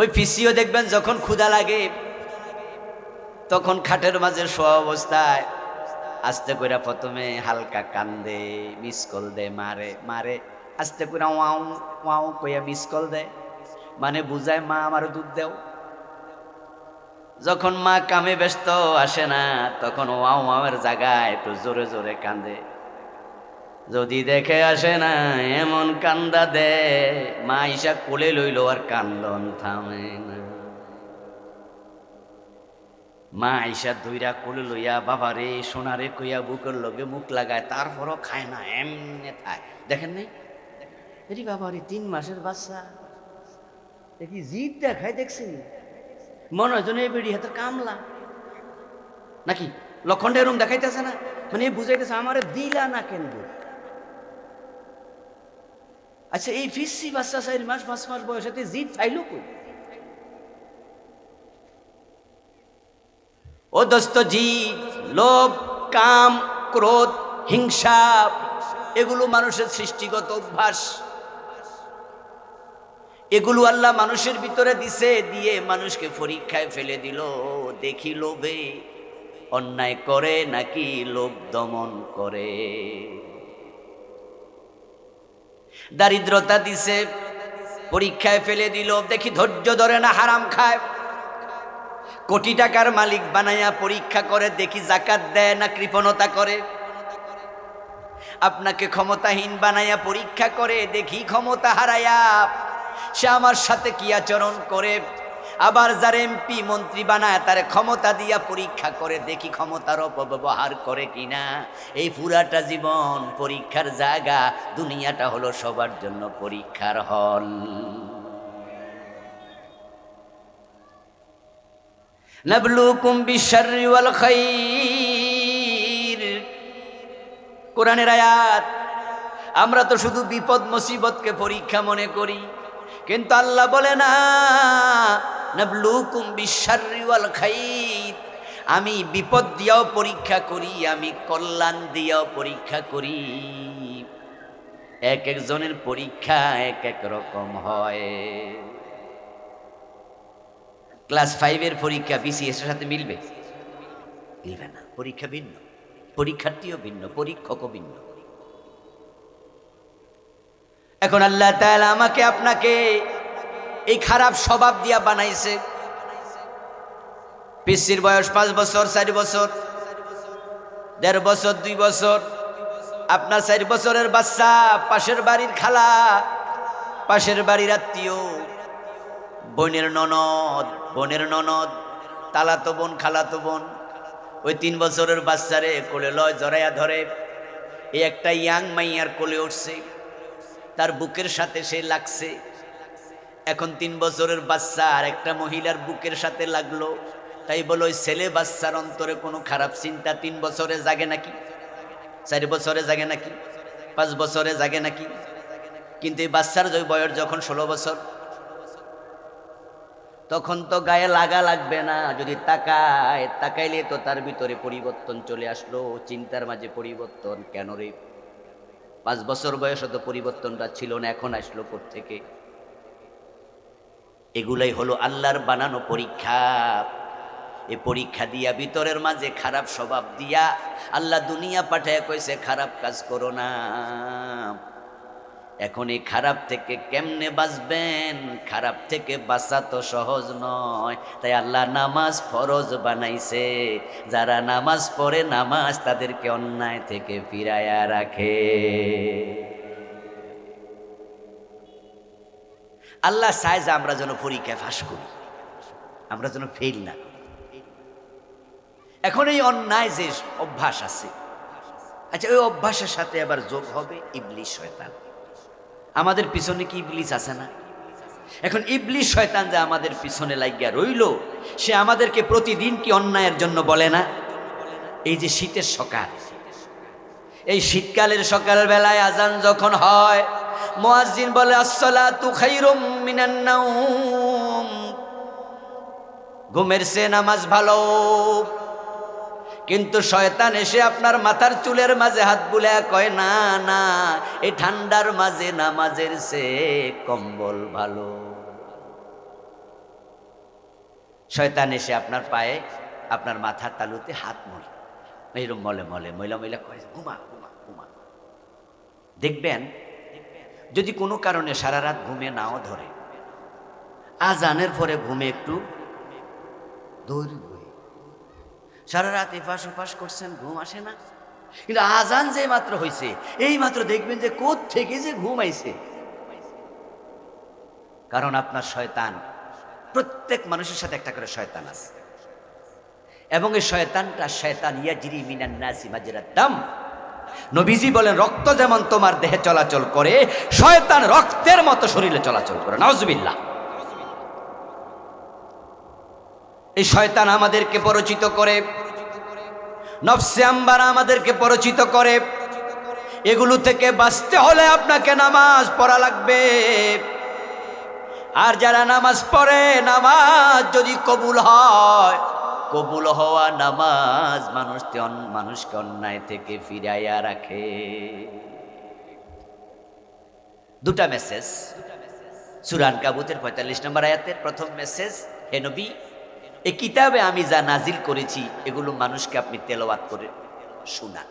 ওই পিসিও দেখবেন যখন ক্ষুধা লাগে তখন খাটের মাঝে শোয়া অবস্থায় আস্তে করে প্রথমে হালকা কান্দে, মিসকল দেয়, মারে মারে, আস্তে করে ওয়াও ওয়াও কইয়া মিসকল দেয়, মানে বুঝায় মা আমার দুধ দেও। যখন মা কামে ব্যস্ত আসে না তখন ওয়াও ওয়াওয়ের জায়গায় একটু জোরে জোরে কান্দে। যদি দেখে আসে না এমন কান্দা দে, মা ইসা কোলে লইল আর কান্দন থামে না। মা আইসা ধইরা কোলে লইয়া বাবারে সোনারে কইয়া বুকের লগে মুখ লাগায়, তারপরও খায় না, এমনি খায়। দেখেন নাই এরি বাবারে 3 মাসের বাচ্চা দেখি জিদ দেখায়, দেখছেন? মনে হয় যেন এই বেড়ি হাতের কামলা নাকি লক্ষণটা এরকম দেখাইতেছে না, মানে বুঝাইতেছে আমারে দিলা না কেন। আচ্ছা এই ফিসি বাচ্চা 4 মাস 5 মাস বয়সে জিদ চাইলো কই? ও দোস্ত, জিদ, লোভ, কাম, ক্রোধ, হিংসা এগুলো মানুষের সৃষ্টিগত অভ্যাস। এগুলো আল্লাহ মানুষের ভিতরে দিছে, দিয়ে মানুষকে পরীক্ষায় ফেলে দিল, দেখি লোভে অন্যায় করে নাকি লোভ দমন করে। দারিদ্রতা দিছে, পরীক্ষায় ফেলে দিল, দেখি ধৈর্য ধরে না হারাম খায়। কোটি টাকার মালিক বানায়া পরীক্ষা করে, দেখি জাকাত দেয় না কৃপণতা করে। আপনাকে ক্ষমতাহীন বানায়া পরীক্ষা করে, দেখি ক্ষমতা হারায়া সে আমার সাথে কি আচরণ করে। আবার যার এমপি মন্ত্রী বানায় তার ক্ষমতা দিয়া পরীক্ষা করে, দেখি ক্ষমতার অপব্যবহার করে কিনা। এই পুরাটা জীবন পরীক্ষার জায়গা, দুনিয়াটা হলো সবার জন্য পরীক্ষার হল। নাবলুকুম বিশররি ওয়াল খাইর, কোরআনের আয়াত। আমরা তো শুধু বিপদ মুসিবতকে পরীক্ষা মনে করি, কিন্তু আল্লাহ বলে না, নাবলুকুম বিশররি ওয়াল খাইর, আমি বিপদ দিয়াও পরীক্ষা করি, আমি কল্যাণ দিয়াও পরীক্ষা করি। এক একজনের পরীক্ষা এক এক রকম হয়। ক্লাস 5-এর পরীক্ষা বিসিএস এর সাথে মিলবে? মিলবে না। পরীক্ষা ভিন্ন, পরীক্ষার্থীও ভিন্ন, পরীক্ষকও ভিন্ন। এখন আল্লাহ তাআলা আমাকে আপনাকে এই খারাপ স্বভাব দিয়া বানাইছে। পিসির বয়স 5 বছর, 4 বছর, 1.5 বছর, 2 বছর। আপনার 4 বছরের বাচ্চা পাশের বাড়ির খালা, পাশের বাড়ির আত্মীয়, বোনের ননদ, তালাতো বোন, খালাতো বোন, ওই 3 বছরের বাচ্চারে কোলে লয়, জড়াইয়া ধরে। এই একটা ইয়াং মাইয়ার কোলে উঠছে, তার বুকের সাথে সে লাগছে। এখন 3 বছরের বাচ্চা আর একটা মহিলার বুকের সাথে লাগলো, তাই বলো ওই ছেলে বাচ্চার অন্তরে কোনো খারাপ চিন্তা 3 বছরে জাগে নাকি? 4 বছরে জাগে নাকি? 5 বছরে জাগে নাকি? কিন্তু এই বাচ্চার বয়স যখন 16 বছর, তখন তো গায়ে লাগা লাগবে না, যদি তাকাইলে তো তার ভিতরে পরিবর্তন চলে আসলো, চিন্তার মাঝে পরিবর্তন। কেন রে? 5 বছর বয়সে তো পরিবর্তনটা ছিল না, এখন আসলো কোত্থেকে? এগুলাই হলো আল্লাহর বানানো পরীক্ষা। এই পরীক্ষা দিয়া, ভিতরের মাঝে খারাপ স্বভাব দিয়া আল্লাহ দুনিয়া পাঠায় কইছে খারাপ কাজ করো না। এখন এই খারাপ থেকে কেমনে বাঁচবেন? খারাপ থেকে বাঁচা তো সহজ নয়, তাই আল্লাহ নামাজ ফরজ বানাইছে। যারা নামাজ পড়ে, নামাজ তাদেরকে অন্যায় থেকে ফিরাইয়া রাখে। আল্লাহ চায় যে আমরা যেন পরীক্ষায় ফাঁস করি, আমরা যেন ফেল না করি। এখন এই অন্যায় যে অভ্যাস আছে, আচ্ছা, ওই অভ্যাসের সাথে আবার যোগ হবে ইবলিস শয়তান। আমাদের পিছনে কি ইবলিস আছে না? এখন ইবলিস শয়তান যে আমাদের পিছনে লাগিয়া রইল, সে আমাদেরকে প্রতিদিন কি অন্যায়ের জন্য বলে না? এই যে শীতের সকাল, এই শীতকালের সকাল বেলায় আজান যখন হয়, মুয়াজ্জিন বলে আসসালাতু খায়রুম মিনান নাওম, ঘুমের চেয়ে নামাজ ভালো। কিন্তু শয়তান এসে আপনার মাথার চুলের মাঝে হাত বুলায়া কয়, না না, এই ঠান্ডার মাঝে নামাজের চেয়ে কম্বল ভালো। শয়তান এসে আপনার পায়ে, আপনার মাথার তালুতে হাত মলে, এইরকম মলে মলে ময়লা ময়লা কয়, ঘুমা ঘুমা ঘুমা। দেখবেন যদি কোনো কারণে সারা রাত ঘুমে নাও ধরে, আজানের পরে ঘুমে একটু দৌড়, সারা রাত এপাশ ওপাশ করছেন, ঘুম আসে না। কিন্তু আজান যে মাত্র হয়েছে, এই মাত্র দেখবেন যে কোথ থেকে যে ঘুম আইছে। কারণ আপনার শয়তান, প্রত্যেক মানুষের সাথে একটা করে শয়তান আছে, এবং এই শয়তানটা শয়তান ইয়াজরি মিনান নাসি মাজরাদ দাম। নবীজি বলেন, রক্ত যেমন তোমার দেহে চলাচল করে, শয়তান রক্তের মতো শরীরে চলাচল করে। নাউজুবিল্লাহ। এই শয়তান আমাদেরকে পরিচিত করে, নফসে আম্বারা আমাদেরকে পরিচিত করে। এগুলো থেকে বাঁচতে হলে আপনাকে নামাজ পড়া লাগবে। আর যারা নামাজ পড়ে, নামাজ যদি কবুল হয়, কবুল হওয়া নামাজ মানুষকে অন্যায় থেকে ফিরাইয়া রাখে। দুটা মেসেজ সূরা আনকাবুতের ৪৫ নম্বর আয়াতের প্রথম মেসেজ, হে নবী, এই কিতাবে আমি যা নাজিল করেছি এগুলো মানুষকে আপনি তেলাওয়াত করে শোনান।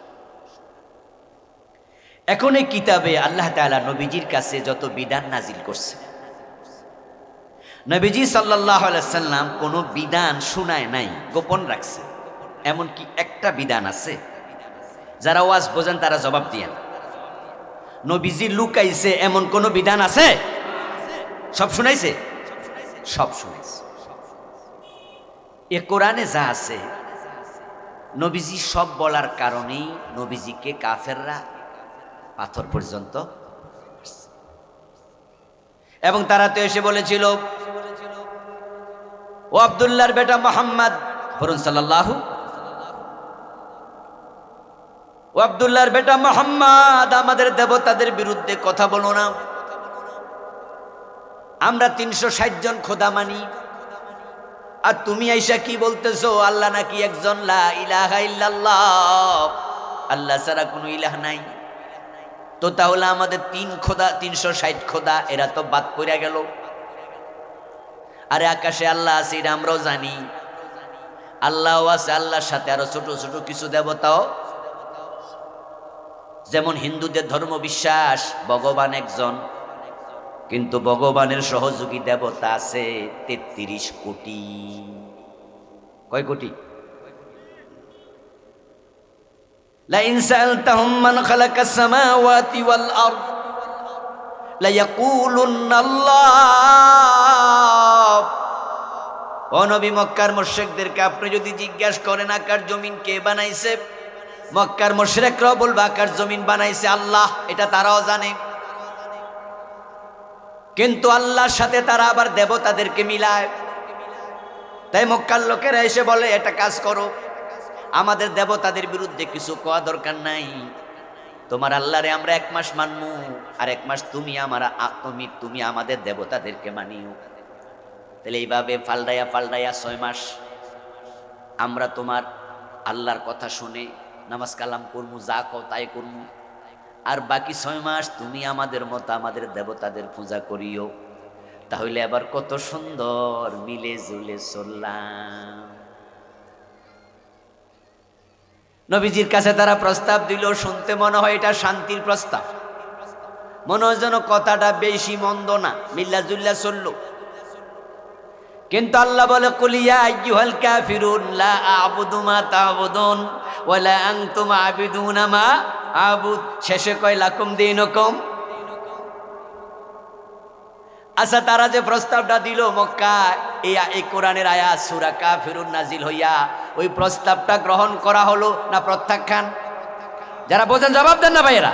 এখন এই কিতাবে আল্লাহ তাআলা নবীজির কাছে যত বিধান নাজিল করছে, নবীজি সাল্লাল্লাহু আলাইহি সাল্লাম কোনো বিধান শোনায় নাই, গোপন রাখছে। এমন কি একটা বিধান আছে? যারা ওয়াজ বোঝেন তারা জবাব দিয়েন। নবীজি লুকাইছে এমন কোনো বিধান আছে? সব শুনাইছে? সব শুনাইছে। এ কোরআনে যা আছে, নবীজি সব বলার কারণেই নবীজিকে কাফেররা পাথর পর্যন্ত, এবং তারা তো এসে বলেছিল, ও আব্দুল্লাহর বেটা মুহাম্মদ, বলুন সাল্লাল্লাহু, ও আব্দুল্লাহর বেটা মুহাম্মদ, আমাদের দেবতাদের বিরুদ্ধে কথা বলো না। আমরা ৩৬০ জন খোদা মানি, আর তুমি আইসা কি বলতেছো আল্লাহ নাকি একজন, লা ইলাহা ইল্লাল্লাহ, আল্লাহ ছাড়া কোনো ইলাহ নাই। তো তাহলে আমাদের ৩৬০ খোদা, এরা তো বাদ পড়ে গেল। আরে আকাশে আল্লাহ আছে এটা আমরাও জানি, আল্লাহ আছে, আল্লাহর সাথে আরো ছোট ছোট কিছু দেবতাও। যেমন হিন্দুদের ধর্ম বিশ্বাস ভগবান একজন, কিন্তু ভগবানের সহযোগী দেবতা আছে ৩৩ কোটি। কয় কোটি? লা ইন সাআলতাহুম মান খালাকাস সামাওয়াতি ওয়াল আরদ লা ইয়াকুলুন্না আল্লাহ। ও নবী, মক্কার মুশরিকদেরকে আপনি যদি জিজ্ঞাসা করেন আকাশ জমিন কে বানাইছে, মক্কার মুশরিকরাও বলবে আকাশ জমিন বানাইছে আল্লাহ, এটা তারাও জানে। কিন্তু আল্লাহর সাথে তারা আবার দেবতাদেরকে মিলায়। তাই মক্কার লোকেরা এসে বলে, এটা কাজ করো, আমাদের দেবতাদের বিরুদ্ধে কিছু কোয়া দরকার নাই, তোমার আল্লাহরে আমরা 1 মাস মানবো, আর 1 মাস তুমি আমাদের দেবতাদেরকে মানিও। তাহলে এইভাবে ফালদাইয়া 6 মাস আমরা তোমার আল্লাহর কথা শুনে নামাজ কালাম করবো, যা কও তাই করবো, আর বাকি 6 মাস তুমি আমাদের মতো আমাদের দেবতাদের পূজা করিও। তাহলে আবার কত সুন্দর মিলে জুলে চললাম। নবীজির কাছে তারা প্রস্তাব দিল, শুনতে মনে হয় এটা শান্তির প্রস্তাব, মনে হয় যেন কথাটা বেশি মন্দ না, মিল্লা জুল্লা চলল। কিন্তু আল্লাহ বলে, কুল ইয়া আইয়ুহাল কাফিরুন লা আ'বুদু মা তা'বুদুন ওয়া লা আনতুম আ'বিদুনা মা আ'বুদ। শেষে কয় লাকুম দীনুকুম। আচ্ছা, তারা যে প্রস্তাবটা দিল মক্কা, এই কোরআনের আয়াত সূরা কাফিরুন নাজিল হইয়া ওই প্রস্তাবটা গ্রহণ করা হলো না প্রত্যাখ্যান? যারা বোঝেন জবাব দেন না ভাইয়েরা।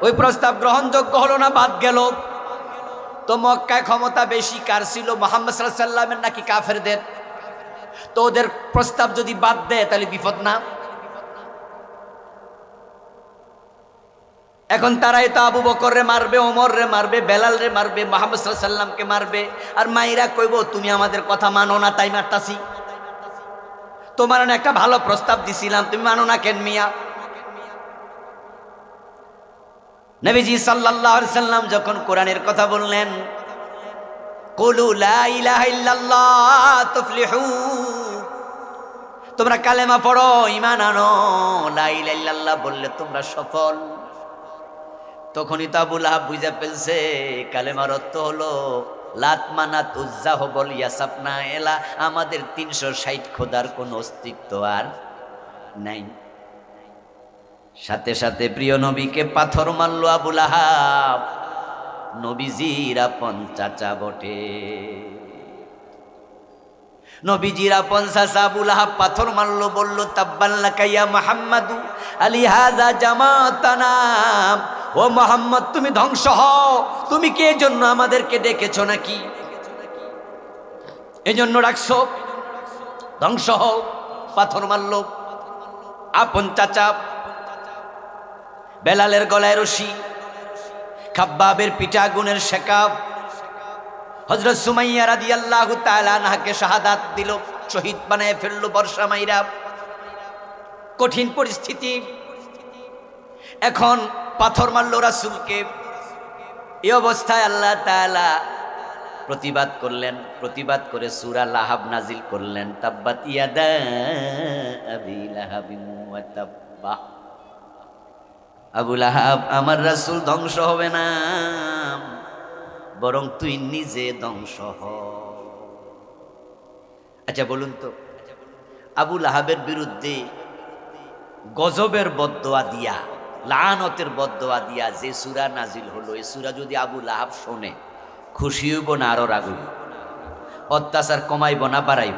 ওই প্রস্তাব গ্রহণযোগ্য হলো না, বাদ গেল। তো মক্কায় ক্ষমতা বেশি কার ছিল, মুহাম্মদ সাল্লাল্লাহু আলাইহি ওয়াসাল্লামের নাকি কাফেরদের? তো ওদের প্রস্তাব যদি বাদ দেয় তাহলে বিপদ না? এখন তারাই তো আবু বকর রে মারবে, ওমর রে মারবে, বেলাল রে মারবে, মুহাম্মদ সাল্লাল্লাহু আলাইহি ওয়াসাল্লামকে মারবে। আর মাইরা কইব তুমি আমাদের কথা মানো না তাই মারতাছি। তোমার একটা ভালো প্রস্তাব দিছিলাম, তুমি মানো না কেন মিয়া? নবীজি সাল্লাল্লাহু আলাইহি ওয়াসাল্লাম যখন কোরআনের কথা বললেন, কুলু লা ইলাহা ইল্লাল্লাহ তুফলিহু, তোমরা কালেমা পড়ো, ঈমান আনো, লা ইলাহা ইল্লাল্লাহ বললে তোমরা সফল। তখনই তো আবু লাহাব বুঝে ফেলছে কালেমার অর্থ হলো লাত মানাত উজ্জা হবল ইয়াসাফনা এলা, আমাদের 360 খোদার কোনো অস্তিত্ব আর নাই। সাথে সাথে প্রিয় নবীকে পাথর মারল আবু লাহাব, নবীজির আপন চাচা বটে। নবীজির আপন চাচা আবু লাহাব পাথর মারল, বলল তাব্বান লাকা ইয়া মুহাম্মাদু আলি হাযা জামাতানা, ও মুহাম্মদ তুমি ধ্বংস হও, তুমি কি এজন্য আমাদেরকে ডেকেছো নাকি? এজন্য ডাকছো? ধ্বংস হও। পাথর মারল আপন চাচা। বেলালের গলায় রশি, খাব্বাবের পিঠে আগুনের শেকা। হযরত সুমাইয়া রাদিয়াল্লাহু তাআলা আনহাকে শাহাদাত দিল, শহীদ বানায় ফেলল বর্ষা মাইরা। কঠিন পরিস্থিতি। এখন পাথর মারল রাসূলকে। এই অবস্থায় আল্লাহ তাআলা প্রতিবাদ করলেন। প্রতিবাদ করে সূরা লাহাব নাজিল করলেন, তাব্বাত ইয়াদা আবি লাহাবিন ওয়া তাব্বা। আবু লাহাব, আমার রাসূল ধ্বংস হবে না, বরং তুই নিজে ধ্বংস হ। আচ্ছা বলুন তো, আবু লাহাবের বিরুদ্ধে গজবের বদদোয়া দিয়া, লাআনতের বদদোয়া দিয়া যে সূরা নাজিল হলো, এই সূরা যদি আবু লাহাব শোনে, খুশি হইব না আরো রাগ হইব? অত্যাচার কমাইব না বাড়াইব?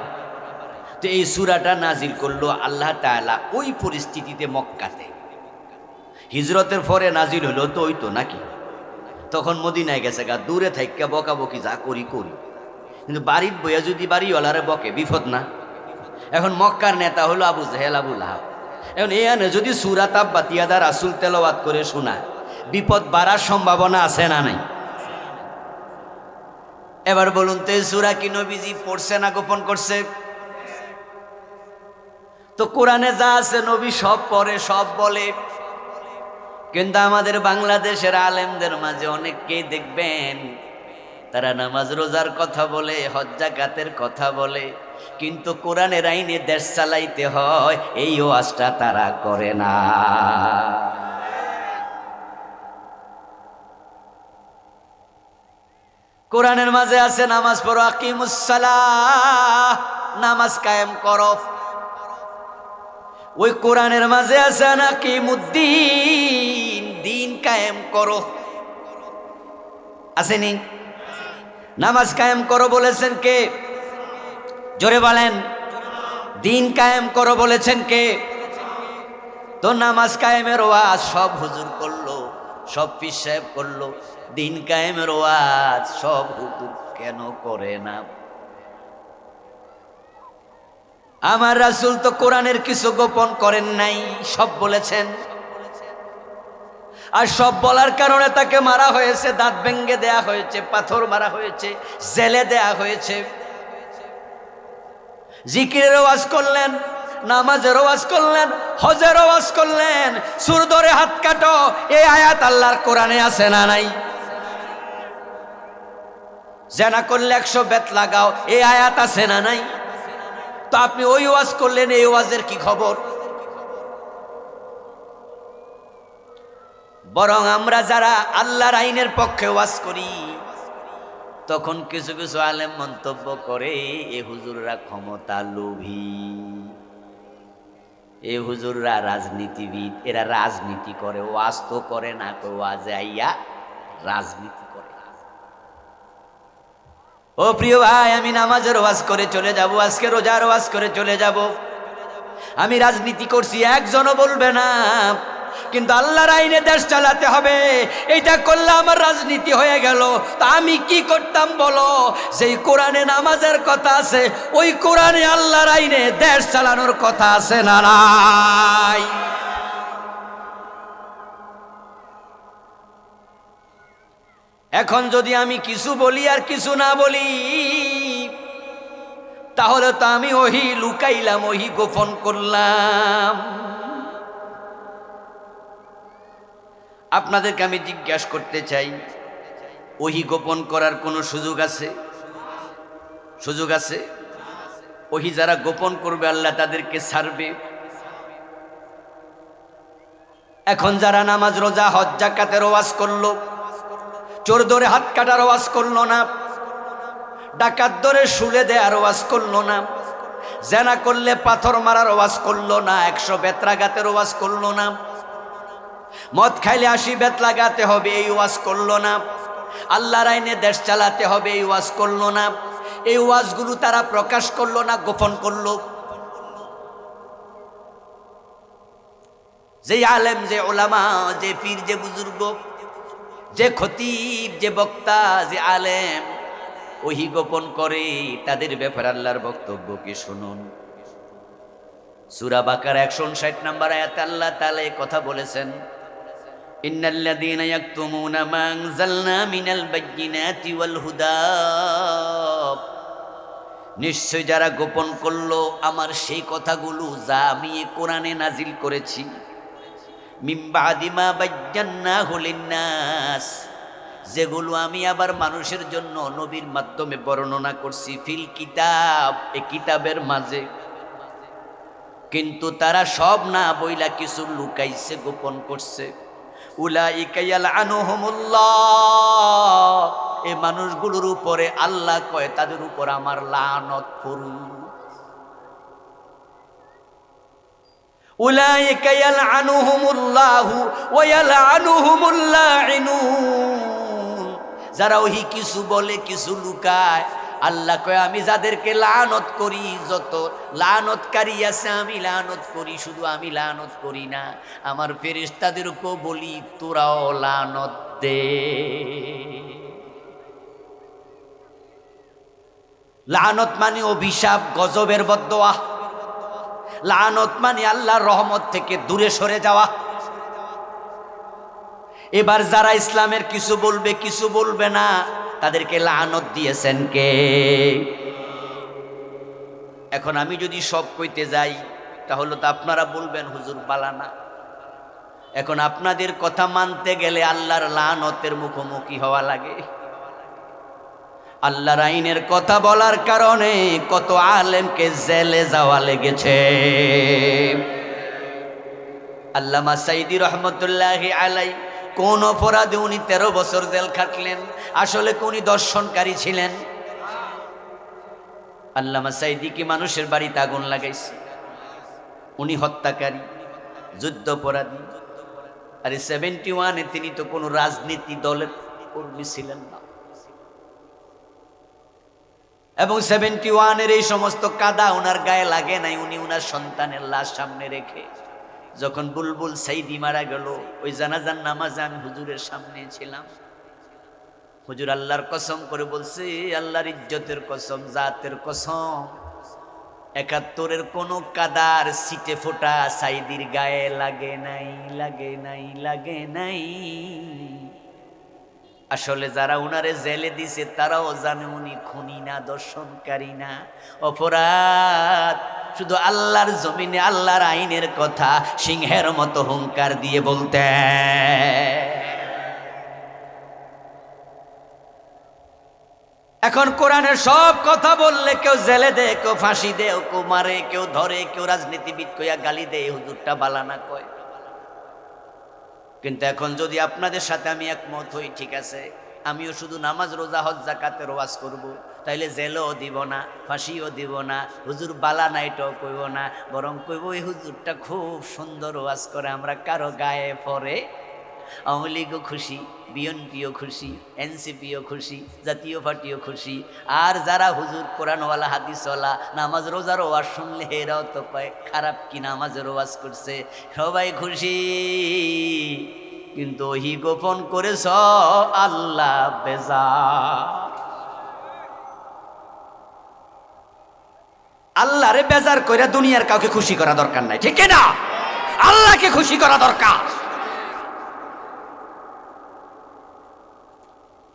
তো এই সূরাটা নাজিল করলো আল্লাহ তাআলা ওই পরিস্থিতিতে মক্কাতে। হিজরতের পরে নাজিল হলো তো ওই তো নাকি, তখন মদিনায় গেছে গা, দূরে থাইকা বকাবকি যা করি করি, কিন্তু বাড়ির বইয়া যদি বাড়িওয়ালারে বকে বিপদ না? এখন মক্কার নেতা হলো আবু জেহেল, আবু লাহাব। এখন এই আনে যদি সূরা তাব্বাত ইয়াদা রাসূল তেলাওয়াত করে শোনায়, বিপদ বাড়ার সম্ভাবনা আছে না নাই? এবার বলুন তো, এই সূরা কি নবীজি পড়ছে না গোপন করছে? তো কোরআনে যা আছে নবী সব পড়ে, সব বলে। কিন্তু আমাদের বাংলাদেশের আলেমদের মাঝে অনেককেই দেখবেন তারা নামাজ রোজার কথা বলে, হজ যাকাতের কথা বলে, কিন্তু কোরআনের আইনে দেশ চালাইতে হয় এই ওয়াজটা তারা করে না। কোরআনের মাঝে আছে নামাজ পড়ো, আকিমুস সালাহ, নামাজ কায়েম করো। ওই কোরআনের মাঝে আছে আকিমুদ্দিন, দিন কায়েম করো। আসেনি? নামাজ কায়েম করো বলেছেন কে? জোরে বলেন। দিন কায়েম করো বলেছেন কে? তো নামাজ কায়েমের ওয়াজ সব হুজুর করলো, সব পীর সাহেব করলো, দিন কায়েমের ওয়াজ সব হুজুর কেন করে না? আমার রাসূল তো কোরআনের কিছু গোপন করেন নাই, সব বলেছেন। আর সব বলার কারণে তাকে মারা হয়েছে, দাঁত ভেঙে দেয়া হয়েছে, পাথর মারা হয়েছে, জেলে দেয়া হয়েছে। জিকিরের ওয়াজ করলেন, নামাজের ওয়াজ করলেন, হজের ওয়াজ করলেন, সুর ধরে হাত কাটো, এই আয়াত আল্লাহর কোরআনে আছে না নাই? জেনা করলে 100 বেত লাগাও, এই আয়াত আছে না নাই? তো আপনি ওই ওয়াজ করলেন, এই ওয়াজের কি খবর? বরং আমরা যারা আল্লাহর আইনের পক্ষে ওয়াজ করি, তখন কিছু কিছু আলেম মন্তব্য করে এ হুজুররা ক্ষমতা লোভী, এ হুজুররা রাজনীতিবিদ, এরা রাজনীতি করে, ওয়াজ তো করে না, ওয়াজে আইয়া রাজনীতি করে। ও প্রিয় ভাই, আমি নামাজের ওয়াজ করে চলে যাব, আজকে রোজার ওয়াজ করে চলে যাব, আমি রাজনীতি করছি একজনও বলবে না। কিন্তু আল্লাহর আইনে দেশ চালাতে হবে। এটা করলে আমার রাজনীতি হয়ে গেল। তা আমি কি করতাম বলো? যেই কোরআনে নামাজের কথা আছে, ওই কোরআনে আল্লাহর আইনে দেশ চালানোর কথা আছে না নাই? এখন যদি আমি কিছু বলি আর কিছু না বলি, তাহলে তো আমি ওহি লুকাইলাম, ওহি গোপন করলাম। আপনাদেরকে আমি জিজ্ঞাসা করতে চাই, ওহি গোপন করার কোনো সুযোগ আছে? সুযোগ আছে? ওহি যারা গোপন করবে আল্লাহ তাদেরকে ছাড়বে। এখন যারা নামাজ রোজা হজ যাকাতের ওয়াজ করলো, চোর ধরে হাত কাটার ওয়াজ করলো না, ডাকাত ধরে শুলে দেয়ার ওয়াজ করলো না, জেনা করলে পাথর মারার ওয়াজ করলো না, 100 বেত লাগাতের ওয়াজ করলো না, মদ খাইলে 80 বেত লাগাতে হবে এই ওয়াজ করলো না, আল্লাহর আইনে দেশ চালাতে হবে এই ওয়াজ করলো না। এই ওয়াজগুলো তারা প্রকাশ করলো না, গোপন করলো। যে আলেম, যে ওলামা, যে পীর, যে বুজুর্গ, যে খতিব, যে বক্তা, যে আলেম ওহি গোপন করে, তাদের ব্যাপারে আল্লাহর বক্তব্য কি শুনুন। সূরা বাকারা 159 নম্বর আয়াতে আল্লাহ তাআলা এই কথা বলেছেন, ইন্নাল্লাযীনা ইয়াকতুমুনা মা আনজালনা মিনাল বায়্যিনাতি ওয়াল হুদা, নিশ্চয় যারা গোপন করলো আমার সেই কথাগুলো যা আমি এই কোরআনে নাজিল করেছি, মিন বাদি মা বায়্যানাহু লিন-নাস, যেগুলো আমি আবার মানুষের জন্য নবীর মাধ্যমে বর্ণনা করছি, ফিল কিতাব, এই কিতাবের মাঝে। কিন্তু তারা সব না বইলা কিছু লুকাইছে, গোপন করছে। উলাইকা ইয়ালআনুহুমুল্লাহ, এই মানুষগুলোর উপরে আল্লাহ কয় তাদের উপর আমার লানত করুন। উলাইকা ইয়ালআনুহুমুল্লাহু ওয়া ইয়ালআনুহুমুল লাঈনুন, যারা ওহি কিছু বলে কিছু লুকায়, আল্লাহ কয় আমি যাদেরকে লানত করি, যত লানতকারী আছে আমি লানত করি। শুধু আমি লানত করি না, আমার ফেরেশতাদেরকেও বলি তোরাও লানত দে। লানত মানে অভিশাপ, গজবের বদদোয়া। লানত মানে আল্লাহর রহমত থেকে দূরে সরে যাওয়া। এবার যারা ইসলামের কিছু বলবে কিছু বলবে না, তাদেরকে লানত দিয়েছেন কে? এখন আমি যদি সব কইতে যাই তাহলে তো আপনারা বলবেন হুজুর বালানা। এখন আপনাদের কথা মানতে গেলে আল্লাহর লানতের মুখোমুখি হওয়া লাগে। আল্লাহর আইনের কথা বলার কারণে কত আলেমকে জেলে যাওয়া লেগেছে। আল্লামা সাইদি রহমতুল্লাহি আলাই কোন অপরাধে উনি 13 বছর জেল খাটলেন? আসলে উনি দর্শনকারী ছিলেন। আল্লামা সাইদি কি মানুষের বাড়িতে আগুন লাগাইছে? উনি হত্যাকারী, যুদ্ধ অপরাধী। আরে 71-এ তিনি তো কোনো রাজনীতি দলের কর্মী ছিলেন না। এবং 71-এর এই সমস্ত কাদা ওনার গায়ে লাগে নাই। উনি ওনার সন্তানের লাশ সামনে রেখে, যখন বুলবুল সাইদি মারা গেল, ওই জানাজার নামাজে আমি হুজুরের সামনে ছিলাম। হুজুর আল্লাহর কসম করে বলছে, আল্লাহর ইজ্জতের কসম, জাতের কসম, 71-এর কোনো কাদার ছিটে ফোঁটা সাইদির গায়ে লাগে নাই, লাগে নাই, লাগে নাই। আসলে যারা উনারে জেলে দিছে তারাও জানে উনি খুনি না, দর্শনকারী না, অপরাধ। শুধু আল্লাহর জমিনে আল্লাহর আইনের কথা সিংহের মতো হুঙ্কার দিয়ে বলতে। এখন কোরআনের সব কথা বললে কেউ জেলে দেয়, কেউ ফাঁসি দেয়, কেউ মারে, কেউ ধরে, কেউ রাজনীতিবিদ কইয়া গালি দেয়, হুজুরটা বালানা কয়। কিন্তু এখন যদি আপনাদের সাথে আমি একমত হই, ঠিক আছে, আমিও শুধু নামাজ রোজা হজ যাকাতের ওয়াজ করব, তাইলে জেলও দিব না, ফাঁসিও দিব না, হুজুর বালানা এটাও কইব না, বরং কইব এই হুজুরটা খুব সুন্দর ওয়াজ করে, আমরা কারো গায়ে পড়ে আওয়ামী লীগও খুশি, বিএনপিও খুশি, এনসিপিও খুশি, জাতীয় পার্টিও খুশি। আর যারা হুজুর কোরআনওয়ালা হাদিসওয়ালা নামাজ রোজার ওয়াজ শুনলে এরাও তো পায় খারাপ কি নামাজের ওয়াজ করছে, সবাই খুশি। কিন্তু ওহি গোপন করেছ আল্লাহ বেজার। আল্লাহরে বেজার কইরা দুনিয়ার কাউকে খুশি করা দরকার নাই, ঠিক না? আল্লাহকে খুশি করা দরকার।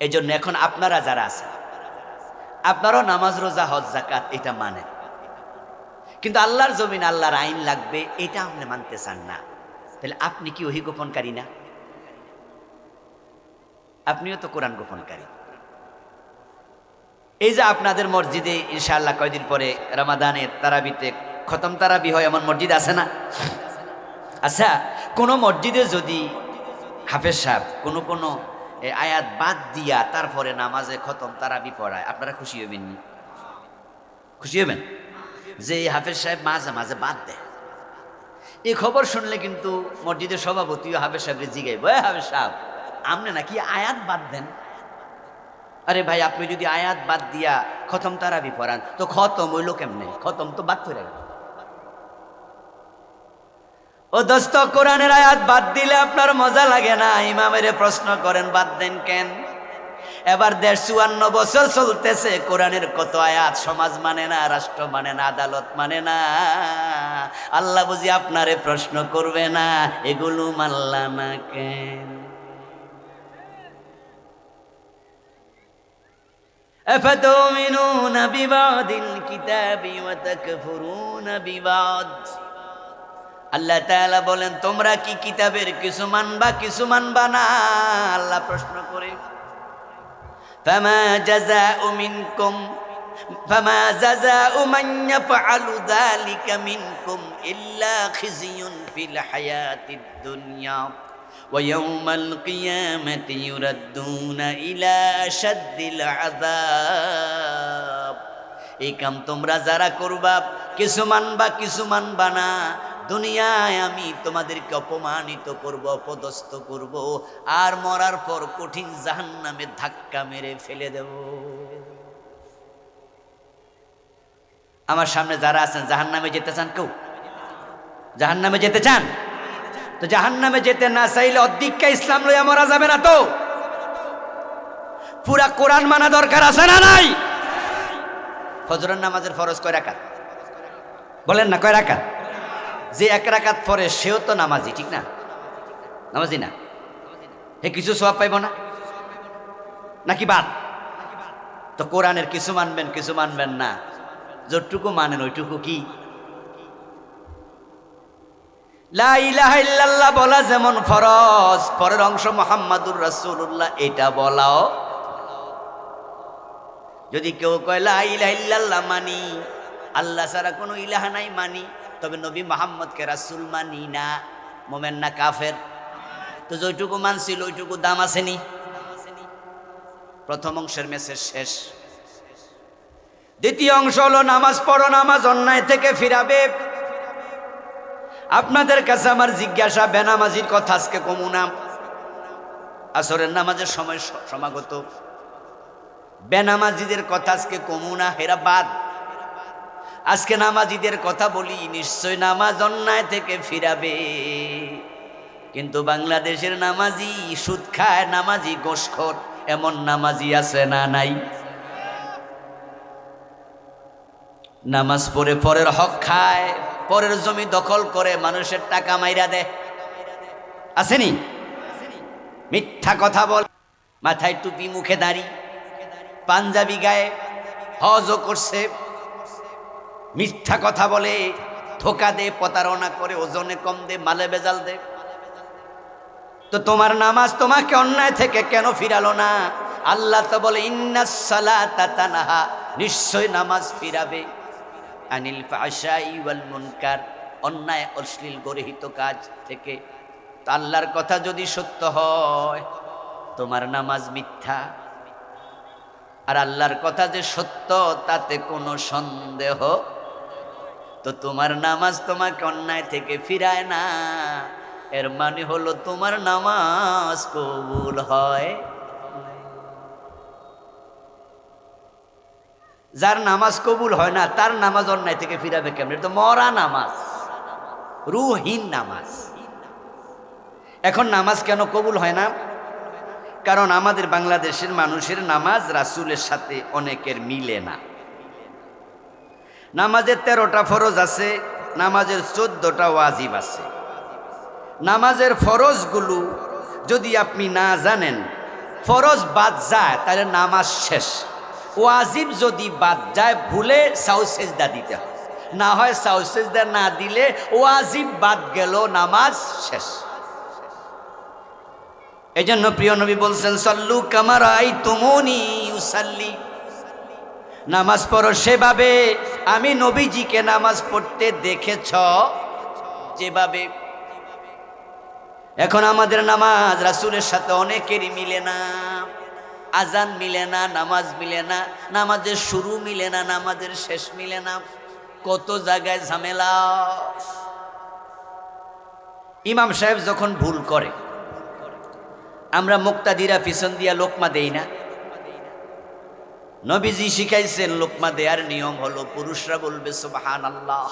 এই জন্য এখন আপনারা যারা আছেন, আপনারাও নামাজ রোজা হজ যাকাত এটা মানেন, কিন্তু আল্লাহর জমিন আল্লাহর আইন লাগবে এটা আপনি মানতে চান না। তাহলে আপনি কি ওহি গোপনকারী না? আপনিও তো কোরআন গোপনকারী। এই যে আপনাদের মসজিদে ইনশাআল্লাহ কয়দিন পরে রমাদানের তারাবিতে খতম তারাবি হয়, এমন মসজিদ আছে না? আচ্ছা, কোন মসজিদে যদি হাফেজ সাহেব কোনো আয়াত বাদ দিয়া তারপরে নামাজে খতম তারাবি পড়ায়, আপনারা খুশি হবেন নি? খুশি হবেন যে এই হাফেজ সাহেব মাঝে মাঝে বাদ দেয়? এই খবর শুনলে কিন্তু মসজিদের সভাপতিও হাফেজ সাহেবকে জিগাইব, হাফেজ সাহেব আপনি নাকি আয়াত বাদ দেন? আরে ভাই, আপনি যদি আয়াত বাদ দিয়া খতম তারাবি পড়ান তো খতম হইল কেমনে? খতম তো বাদ করে গেল। ও দোস্ত, কোরআনের আয়াত বাদ দিলে আপনার মজা লাগে না? ইমামের প্রশ্ন করেন বাদ দেন কেন? এবার 154 বছর চলতেছে, কোরআনের কত আয়াত সমাজ মানে না, রাষ্ট্র মানে না, আদালত মানে না। আল্লাহ বুঝি আপনারে প্রশ্ন করবে না এগুলো মানলা না কেন? أفتؤمنون ببعض الكتاب وتكفرون ببعض। আল্লাহ তাআলা বলেন, তোমরা কি কিতাবের কিছু মানবা কিছু মানবা না? আল্লাহ প্রশ্ন করে, ফামা জাযাউ মিনকুম ফামা জাযাউ মান ইয়াফআলু যালিকা মিনকুম ইল্লা খিজিয়ুন ফিল হায়াতিদ দুনিয়া ওয়া ইয়াউমাল কিয়ামাতি ইউরাদ্দুনা ইলা আশাদ্দিল আযাব। এই কাম তোমরা যারা করবা, কিছু মানবা কিছু মানবা না, দুনিয়ায় আমি তোমাদেরকে অপমানিত করব, অপদস্থ করব, আর মরার পর কঠিন জাহান্নামে ধাক্কা মেরে ফেলে দেব। আমার সামনে যারা আছেন জাহান্নামে যেতে চান? কেউ জাহান্নামে যেতে চান? তো জাহান্নামে যেতে না চাইলে অধিক্কা ইসলাম লইয়া মরা যাবে না তো? পুরা কোরআন মানা দরকার আছে না নাই? ফজরের নামাজের ফরজ কয় রাকাত? বলেন না, কয় রাকাত? যে 1 রাকাত পরে সেও তো নামাজি, ঠিক না? নামাজি না, হে কিছু সওয়াব পাইব না নাকি বাদ? তো কোরআনের কিছু মানবেন কিছু মানবেন না, যতটুকু মানেন ওইটুকু কি? লা ইলাহা ইল্লাল্লাহ বলা যেমন ফরজ, পরের অংশ মুহাম্মাদুর রাসূলুল্লাহ এটা বলাও। যদি কেউ কয় লা ইলাহা ইল্লাল্লাহ মানি, আল্লাহ ছাড়া কোনো ইলাহা নাই মানি, তবে নবী মুহাম্মদকে রাসূল মানি না, মোমেন না কাফের? তো যেটুকু মানছিল ওইটুকু দাম আসেনি? প্রথম অংশের মেসেজ শেষ। দ্বিতীয় অংশ হলো নামাজ পড়ো, নামাজ অন্যায় থেকে ফিরাবে। আপনাদের কাছে আমার জিজ্ঞাসা, বেনামাজির কথা আজকে কমু না? আসরের নামাজের সময় সমাগত, বেনামাজিদের কথা আজকে কমু না? হেরা বাদ। আজকে নামাজিদের কথা বলি, নিশ্চয় নামাজ অন্যায় থেকে ফিরাবে। কিন্তু বাংলাদেশের নামাজি সুদ খায়, নামাজি গোশখোর, এমন নামাজি আছে না নাই? নামাজ পড়ে পরের হক খায়, পরের জমি দখল করে মানুষের টাকা মাইরা দেয়, আসেনি? মিথ্যা কথা বল, মাথায় টুপি, মুখে দাড়ি, পাঞ্জাবি গায়ে, হজও করছে, মিথ্যা কথা বলে, ধোকা দে, প্রতারণা করে, ওজনে কম দে, মালে বেজাল দে। তো তোমার নামাজ তোমাকে অন্যায় থেকে কেন ফিরালো না? আল্লাহ তো বলে ইন্নাস সালাতা তানহা, নিশ্চয় নামাজ ফিরাবে আনিল ফাহশাই ওয়াল মুনকার, অন্যায় অশ্লীল গর্হিত কাজ থেকে। তো আল্লাহর কথা যদি সত্য হয়, তোমার নামাজ মিথ্যা, আর আল্লাহর কথা যে সত্য তাতে কোনো সন্দেহ। তো তোমার নামাজ তোমাকে অন্যায় থেকে ফিরায় না, এর মানে হলো তোমার নামাজ কবুল হয়। যার নামাজ কবুল হয় না তার নামাজ অন্যায় থেকে ফিরাবে কেমন? এটা তো মরা নামাজ, রুহীন নামাজ। এখন নামাজ কেন কবুল হয় না? কারণ আমাদের বাংলাদেশের মানুষের নামাজ রাসূলের সাথে অনেকের মিলে না। নামাজের 13টা ফরজ আছে, নামাজের 14টা ওয়াজিব আছে। নামাজের ফরজগুলো যদি আপনি না জানেন, ফরজ বাদ যায় তাহলে নামাজ শেষ। ওয়াজিব যদি বাদ যায় ভুলে সাউ সেজদা দিতে হয়, না হয় সাউ সেজদা না দিলে ওয়াজিব বাদ গেল, নামাজ শেষ। এই জন্য প্রিয় নবী বলছেন সাল্লু কামা রাআইতুমুনি উসাল্লি, নামাজ পড়ো সেভাবে আমি নবীজিকে নামাজ পড়তে দেখেছ যেভাবে। এখন আমাদের নামাজ রাসূলের সাথে অনেকেরই মিলে না, আজান মিলে না, নামাজ মিলে না, নামাজের শুরু মিলে না, নামাজের শেষ মিলে না, কত জায়গায় ঝামেলা। ইমাম সাহেব যখন ভুল করে আমরা মুক্তাদিরা পিছন দিয়া লোকমা দেই না? নবীজি শিখাইছেন লোকমা দেয়ার নিয়ম হলো পুরুষরা বলবে সুবহানাল্লাহ,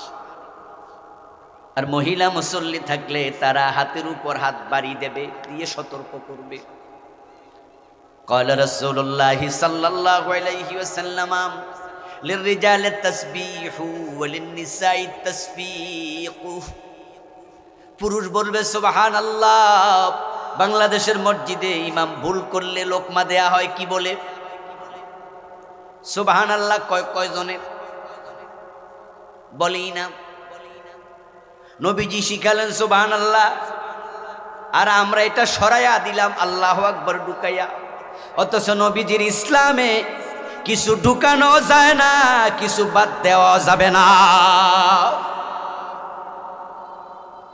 আর মহিলা মুসল্লি থাকলে তারা হাতের উপর হাত বাড়িয়ে দেবে, দিয়ে সতর্ক করবে। ক্বালা রাসূলুল্লাহি সাল্লাল্লাহু আলাইহি ওয়াসাল্লাম লিররিজালি তাসবিহু ওয়া লিন-নিসাই তাসবিহু, পুরুষ বলবে সুবহানাল্লাহ। বাংলাদেশের মসজিদে ইমাম ভুল করলে লোকমা দেয়া হয় কি বলে? সুবহানাল্লাহ কয়জনে বলেই না। নবীজি শিখালেন সুবহানাল্লাহ, আর আমরা এটা সরাইয়া দিলাম আল্লাহু আকবার ঢুকাইয়া। অথচ নবীজির ইসলামে কিছু ঢুকানো যায় না, কিছু বাদ দেওয়া যাবে না।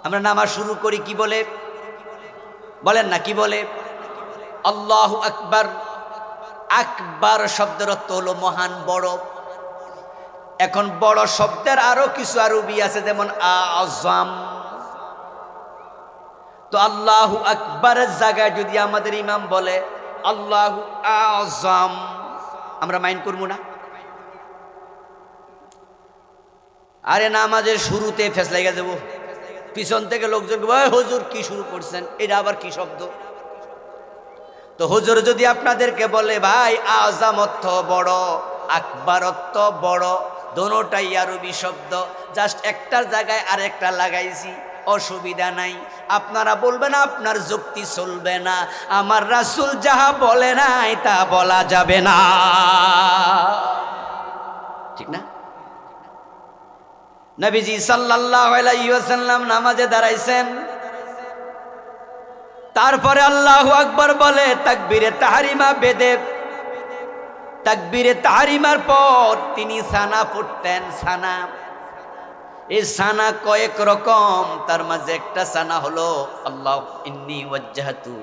আমরা নামাজ শুরু করি কি বলে? বলেন না কি বলে? আল্লাহু আকবার। আকবার শব্দের অর্থ হলো মহান, বড়। এখন বড় শব্দের আরো কিছু আরবি আছে, যেমন আযম। তো আল্লাহু আকবারের জায়গায় যদি আমাদের ইমাম বলে আল্লাহু আযম, আমরা মাইন্ড করবো না? আরে নামাজের শুরুতে ফেস লেগে যাবো, পিছন থেকে লোকজন হুজুর কি শুরু করছেন, এটা আবার কি শব্দ? তো হুজুর যদি আপনাদেরকে বলে ভাই আযম অর্থ বড়, আকবার অর্থ বড়, দোনোটাই আরবি শব্দ, জাস্ট একটার জায়গায় আরেকটা লাগাইছি, অসুবিধা নাই। আপনারা বলবেন আপনার যুক্তি চলবে না, আমার রাসূল যাহা বলে নাই তা বলা যাবে না, ঠিক না? নবীজি সাল্লাল্লাহু আলাইহি ওয়াসাল্লাম নামাজে দাঁড়াইছেন, তারপরে আল্লাহু আকবার বলে তাকবীরে তাহরিমা বেদে, তাকবীরে তাহরিমার পর তিনি সানা পড়তেন। সানা, এই সানা কয়েক রকম, তার মাঝে একটা সানা হলো আল্লাহ ইন্নী ওয়াজ্জাহতু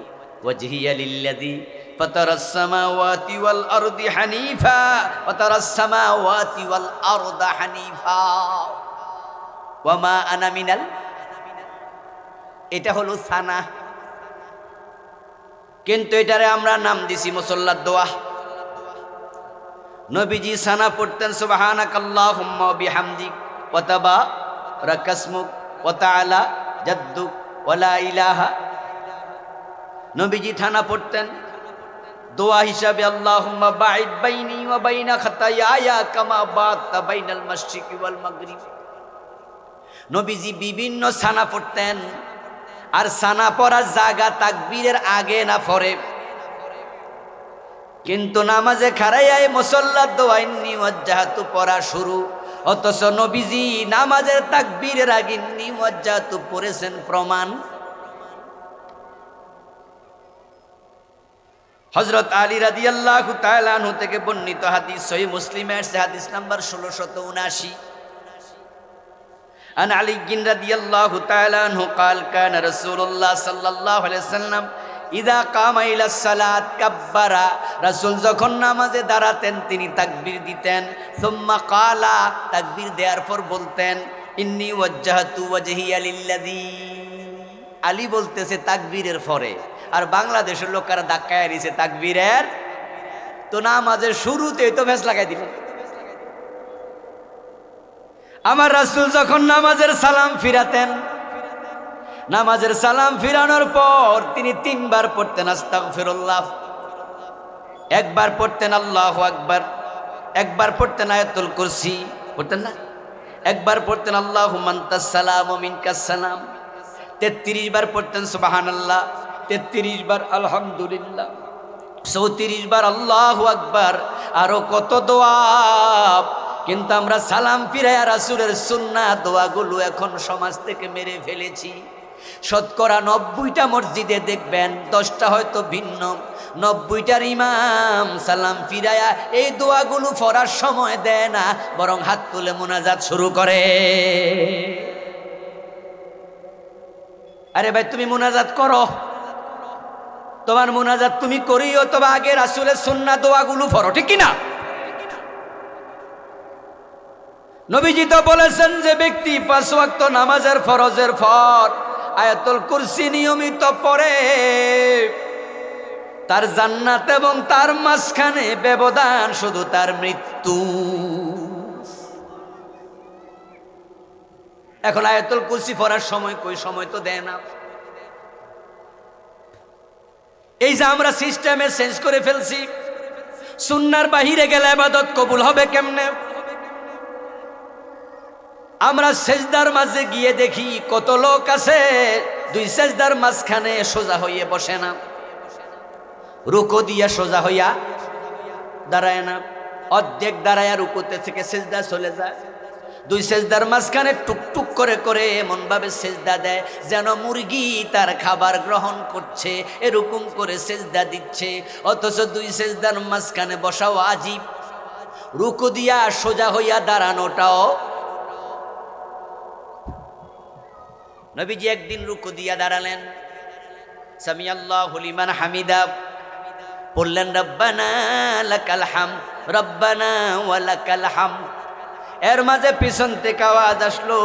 ওয়াজহিয়া লিল্লাযী ফাতারাস সামাওয়াতি ওয়াল আরদি হানিফা ফাতারাস সামাওয়াতি ওয়াল আরদা হানিফা ওয়া মা আনা মিনাল, এটা হলো সানা। কিন্তু এটারে আমরা নাম দিছি মুসল্লার দোয়া। নবীজি সানা পড়তেন সুবহানাকাল্লাহুম্মা ওয়া বিহামদিক ওয়া তাবারাকা ইসমুক ওয়া তাআলা জাদ্দুক ওয়া লা ইলাহা। নবীজি থানা পড়তেন দোয়া হিসাবে আল্লাহুম্মা বাঈদ বাইনি ওয়া বাইনা খাতায়ায়া কামা বা'তা বাইনাল মাশরিকি ওয়াল মাগরিব। নবীজি বিভিন্ন সানা পড়তেন, আর সানা পড়ার জায়গা তাকবীরের আগে না পরে। কিন্তু নামাজে খাড়াইয়ায় মুসল্লার দোয়া ইন্নী ওয়াজ্জাহতু পড়া শুরু, অথচ নবীজি নামাজের তাকবীরের আগে ইন্নী ওয়াজ্জাহতু পড়েছেন। প্রমাণ হযরত আলী রাদিয়াল্লাহু তাআলা আনহু থেকে বর্ণিত হাদিস, সহিহ মুসলিমের হাদিস নাম্বার 1679। عن علي رضي الله تعالى عنه قال كان رسول الله صلى الله عليه وسلم إذا قام إلى الصلاة كبر, রাসূল যখন নামাজে দাঁড়াতেন তিনি তাকবীর দিতেন। ثم قال, তাকবীর দেওয়ার পর বলতেন ইন্নী ওয়াজ্জাহতু ওয়াজহিয়া লিল্লাযী আলী বলতেছে তাকবীরের পরে, আর বাংলাদেশের লোকেরা ধাক্কায় দিছে তাকবীরের, তো নামাজের শুরুতেই তো ভেস লাগাই দিলেন। আমার রাসূল যখন নামাজের সালাম ফিরাতেন, নামাজের সালাম ফিরানোর পর তিনি 3 বার পড়তেন আস্তাগফিরুল্লাহ, একবার পড়তেন আল্লাহু আকবার, একবার পড়তেন আয়াতুল কুরসি, পড়তেন না, একবার পড়তেন আল্লাহুম্মা আনতাস সালাম ওয়া মিনকাস সালাম, 33 বার পড়তেন সুবহানাল্লাহ, 33 বার আলহামদুলিল্লাহ, 34 বার আল্লাহু আকবার, আরো কত দোয়া। কিন্তু আমরা সালাম ফিরায়া রাসূলের সুন্নাহ দোয়াগুলো এখন সমাজ থেকে মেরে ফেলেছি। শতকরা 90টা মসজিদে দেখবেন, 10টা হয়তো ভিন্ন, 90টার ইমাম সালাম ফিরায়া এই দোয়াগুলো পড়ার সময় দেয় না, বরং হাত তুলে মুনাজাত শুরু করে। আরে ভাই, তুমি মুনাজাত করো, তোমার মুনাজাত তুমি করিও, তবে আগে রাসূলের সুন্নাহ দোয়াগুলো পড়ো, ঠিক কিনা? নবীজি তো বলেছেন যে ব্যক্তি 5 ওয়াক্ত নামাজের ফরজের পর আয়াতুল কুরসি নিয়মিত পড়ে, তার জান্নাত এবং তার মাঝখানে ব্যবধান শুধু তার মৃত্যু। এখন আয়াতুল কুরসি পড়ার সময় কই, সময় তো দেয় না। এই যে আমরা সিস্টেমে চেঞ্জ করে ফেলছি, সুন্নাহর বাহিরে গেলে ইবাদত কবুল হবে কেমনে? আমরা সেজদার মাঝে গিয়ে দেখি কত লোক আছে 2 সেজদার মাঝখানে সোজা হইয়ে বসে না, রুকু দিয়া সোজা হইয়া দাঁড়ায় না, অর্ধেক দাঁড়ায়া রুকুতে থেকে সেজদা চলে যায়, 2 সেজদার মাঝখানে টুকটুক করে করে এমন ভাবে সেজদা দেয় যেন মুরগি তার খাবার গ্রহণ করছে, এরকম করে সেজদা দিচ্ছে। অথচ 2 সেজদার মাঝখানে বসাও আজীব, রুকু দিয়া সোজা হইয়া দাঁড়ানোটাও। নবীজি একদিন রুকু দিয়া দাঁড়ালেন, সামিআল্লাহু লিমান হামিদা বললেন, রব্বানা লাকাল হামদ, রব্বানা ওয়া লাকাল হামদ। এর মাঝে পিছন থেকে আওয়াজ আসলো,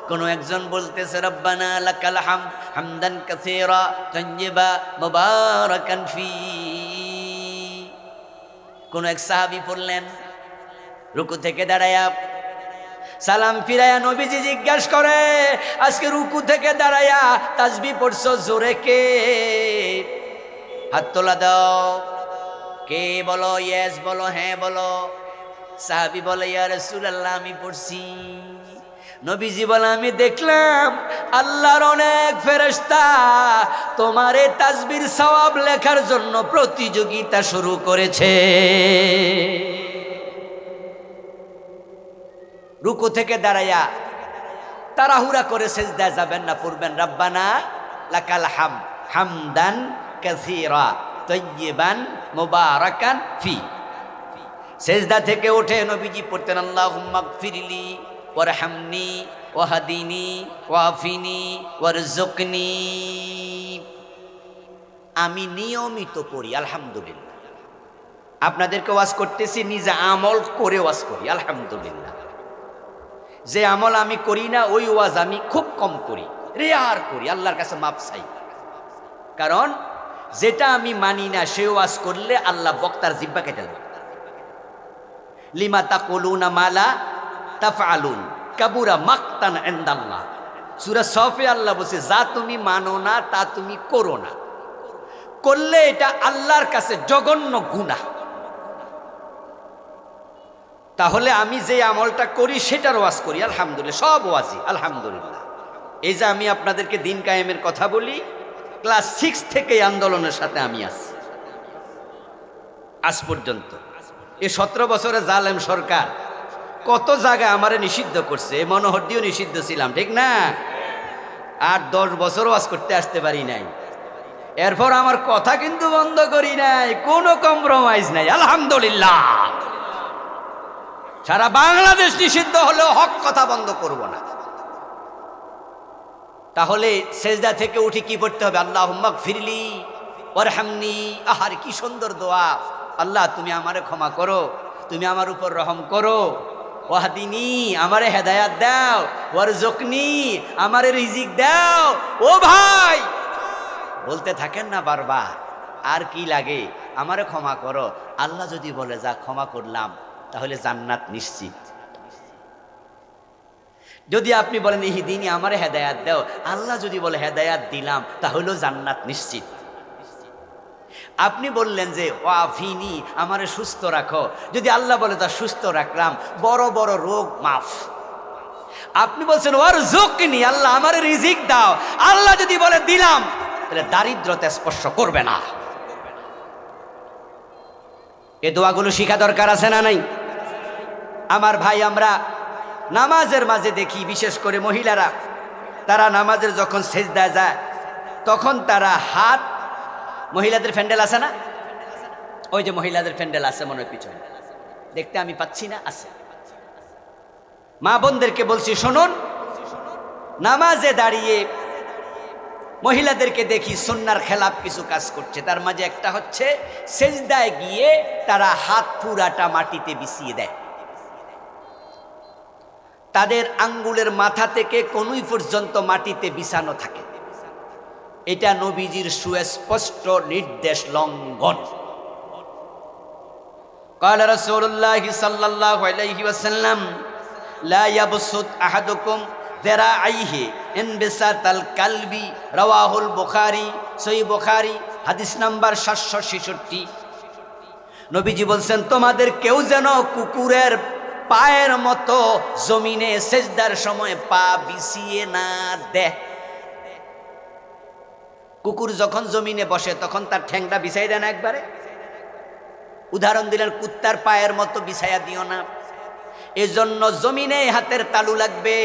কোন একজন বলতেছে রব্বানা লাকাল হামদ হামদান কাসীরা তাইয়্যিবা মুবারাকান ফি। কোন এক সাহাবী পড়লেন, রুকু থেকে দাঁড়ায়া সালাম ফিরায়া নবীজি জিজ্ঞাসা করে, আজকে রুকু থেকে দাঁড়ায়া তাসবিহ পড়ছো জোরে কে? হাত তোলা দাও, কে বলো, ইয়েস বলো, হ্যাঁ বলো। সাহাবী বলে, ইয়া রাসূলুল্লাহ আমি পড়ছি। নবীজি বলে, আমি দেখলাম আল্লাহর অনেক ফেরেশতা তোমার এই তাসবির সওয়াব লেখার জন্য প্রতিযোগিতা শুরু করেছে। রুকু থেকে দাঁড়ায়া তাড়াহুড়া করে সেজদায় যাবেন না, পড়বেন রব্বানা লাকাল হামদ হামদান কাসীরা তাইয়্যিবান মুবারাকান ফি। সেজদা থেকে উঠে নবীজি পড়তেন আল্লাহুম্মা গফিরলি ওয়ারহামনি ওয়াহদিনি ওয়াফিনি ওয়ারযুকনি। আমি নিয়মিত পড়ি আলহামদুলিল্লাহ, আপনাদেরকে ওয়াজ করতেছি, নিজে আমল করে ওয়াজ করি আলহামদুলিল্লাহ। যে আমল আমি করি না ওই ওয়াজ আমি খুব কম করি, রেয়ার করি, আল্লাহর কাছে মাপ চাই। কারণ যেটা আমি মানি না সে ওয়াজ করলে আল্লাহ বক্তার জিহ্বা কেটে দেয়। লিমা তাকুলুনা মালা তাফআলুন কাবুরা মাকতান ইনদাল্লাহ। সূরা সফে আল্লাহ বলছে, যা তুমি মানো না তা তুমি করো না, করলে এটা আল্লাহর কাছে জঘন্য গুনাহ। তাহলে আমি যে আমলটা করি সেটার ওয়াজ করি আলহামদুলিল্লাহ, সব ওয়াজি আলহামদুলিল্লাহ। এই যে আমি আপনাদেরকে দিন কায়েমের কথা বলি, ক্লাস 6 থেকে এই আন্দোলনের সাথে আমি আছি আজ পর্যন্ত। এই 17 বছরে জালেম সরকার কত জায়গায় আমারে নিষিদ্ধ করছে, মনোহরদিও নিষিদ্ধ ছিলাম, ঠিক না? 8-10 বছর ওয়াজ করতে আসতে পারি নাই, এরপর আমার কথা কিন্তু বন্ধ করি নাই, কোনো কম্প্রোমাইজ নাই আলহামদুলিল্লাহ। সারা বাংলাদেশ নিষিদ্ধ হলেও হক কথা বন্ধ করব না। তাহলে সেজদা থেকে উঠে কি পড়তে হবে? আল্লাহুম্মা গফিরলি ওয়ারহামনি। আহার কি সুন্দর দোয়া, আল্লাহ তুমি আমারে ক্ষমা করো, তুমি আমার উপর রহম করো, ওয়াহদিনী আমারে হেদায়াত দাও, ওয়ারজুকনি আমারে রিজিক দাও। ও ভাই বলতে থাকেন না বারবার, আর কি লাগে, আমারে ক্ষমা করো। আল্লাহ যদি বলে যা ক্ষমা করলাম, তাহলে জান্নাত নিশ্চিত। যদি আপনি বলেন ইহদিনী আমারে হেদায়াত দাও, আল্লাহ যদি বলে হেদায়াত দিলাম, তাহলেও জান্নাত নিশ্চিত। আপনি বললেন যে ওয়াফিনি আমারে সুস্থ রাখো, যদি আল্লাহ বলে তা সুস্থ রাখলাম, বড় বড় রোগ মাফ। আপনি বলছেন ওয়ারজুকনি আল্লাহ আমারে রিজিক দাও, আল্লাহ যদি বলে দিলাম, তাহলে দারিদ্রতা স্পর্শ করবে না। এ দোয়াগুলো শিখা দরকার আছে না নাই? আমার ভাই, আমরা নামাজের মাঝে দেখি বিশেষ করে মহিলারা, তারা নামাজের যখন সেজদায় যায় তখন তারা হাত, মহিলাদের প্যান্ডেল আছে না, ওই যে মহিলাদের প্যান্ডেল আছে মনে হয় পিছনে, দেখতে আমি পাচ্ছি না, আছে। মা বোনদেরকে বলছি শুনুন, নামাজে দাঁড়িয়ে মহিলাদেরকে দেখি সুন্নার খেলাফ কিছু কাজ করছে। তার মাঝে একটা হচ্ছে সেজদায় গিয়ে তারা হাত পুরাটা মাটিতে বিছিয়ে দেয়, তাদের আঙ্গুলের মাথা থেকে কনুই পর্যন্ত মাটিতে বিছানো থাকে। এটা নবীজির সুস্পষ্ট নির্দেশ লঙ্ঘন। قال رسول الله صلى الله عليه وسلم لا يبسط احدكم ذراعيه انبساط الكلب رواه البخاري সহিহ বুখারী হাদিস নাম্বার 766। নবীজি বলছেন, তোমাদের কেউ যেন কুকুরের পায়ের মতো জমিনে সেজদার সময় পা বিছিয়ে না দেয়। কুকুর যখন জমিনে বসে তখন তার ঠ্যাংটা বিছাই দেয় না একবারে? উদাহরণ দিলেন, কুত্তার পায়ের মতো বিছাইয়া দিও না। এজন্য জমিনে হাতের তালু লাগবে,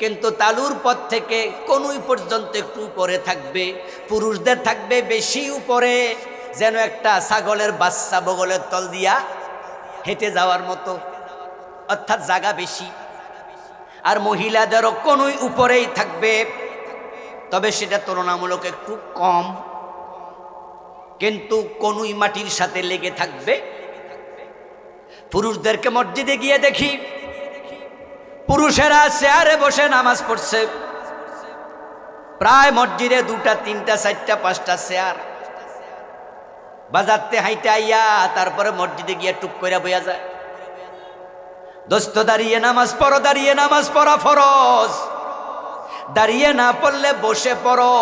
কিন্তু তালুর পর থেকে কনুই পর্যন্ত একটু উপরে থাকবে। পুরুষদের থাকবে বেশি উপরে, যেন একটা ছাগলের বাচ্চা বগলের তল দিয়া হেঁটে যাওয়ার মতো, অর্থাৎ জায়গা বেশি। আর মহিলাদেরও কনুই উপরেই থাকবে, তবে সেটা তুলনামূলক একটু কম, কিন্তু কনুই মাটির সাথে লেগে থাকবে। পুরুষদেরকে মসজিদে গিয়ে দেখি পুরুষেরা চেয়ারে বসে নামাজ পড়ছে, প্রায় মসজিদে 2টা 3টা 4টা 5টা চেয়ার, বাজারতে হাইটা আইয়া তারপরে মসজিদে গিয়ে টুক করে বইয়া যায়। দোস্ত, দাঁড়িয়ে নামাজ পড়ো, দাঁড়িয়ে নামাজ পড়া ফরজ, দাঁড়িয়ে না পড়লে বসে পড়ো।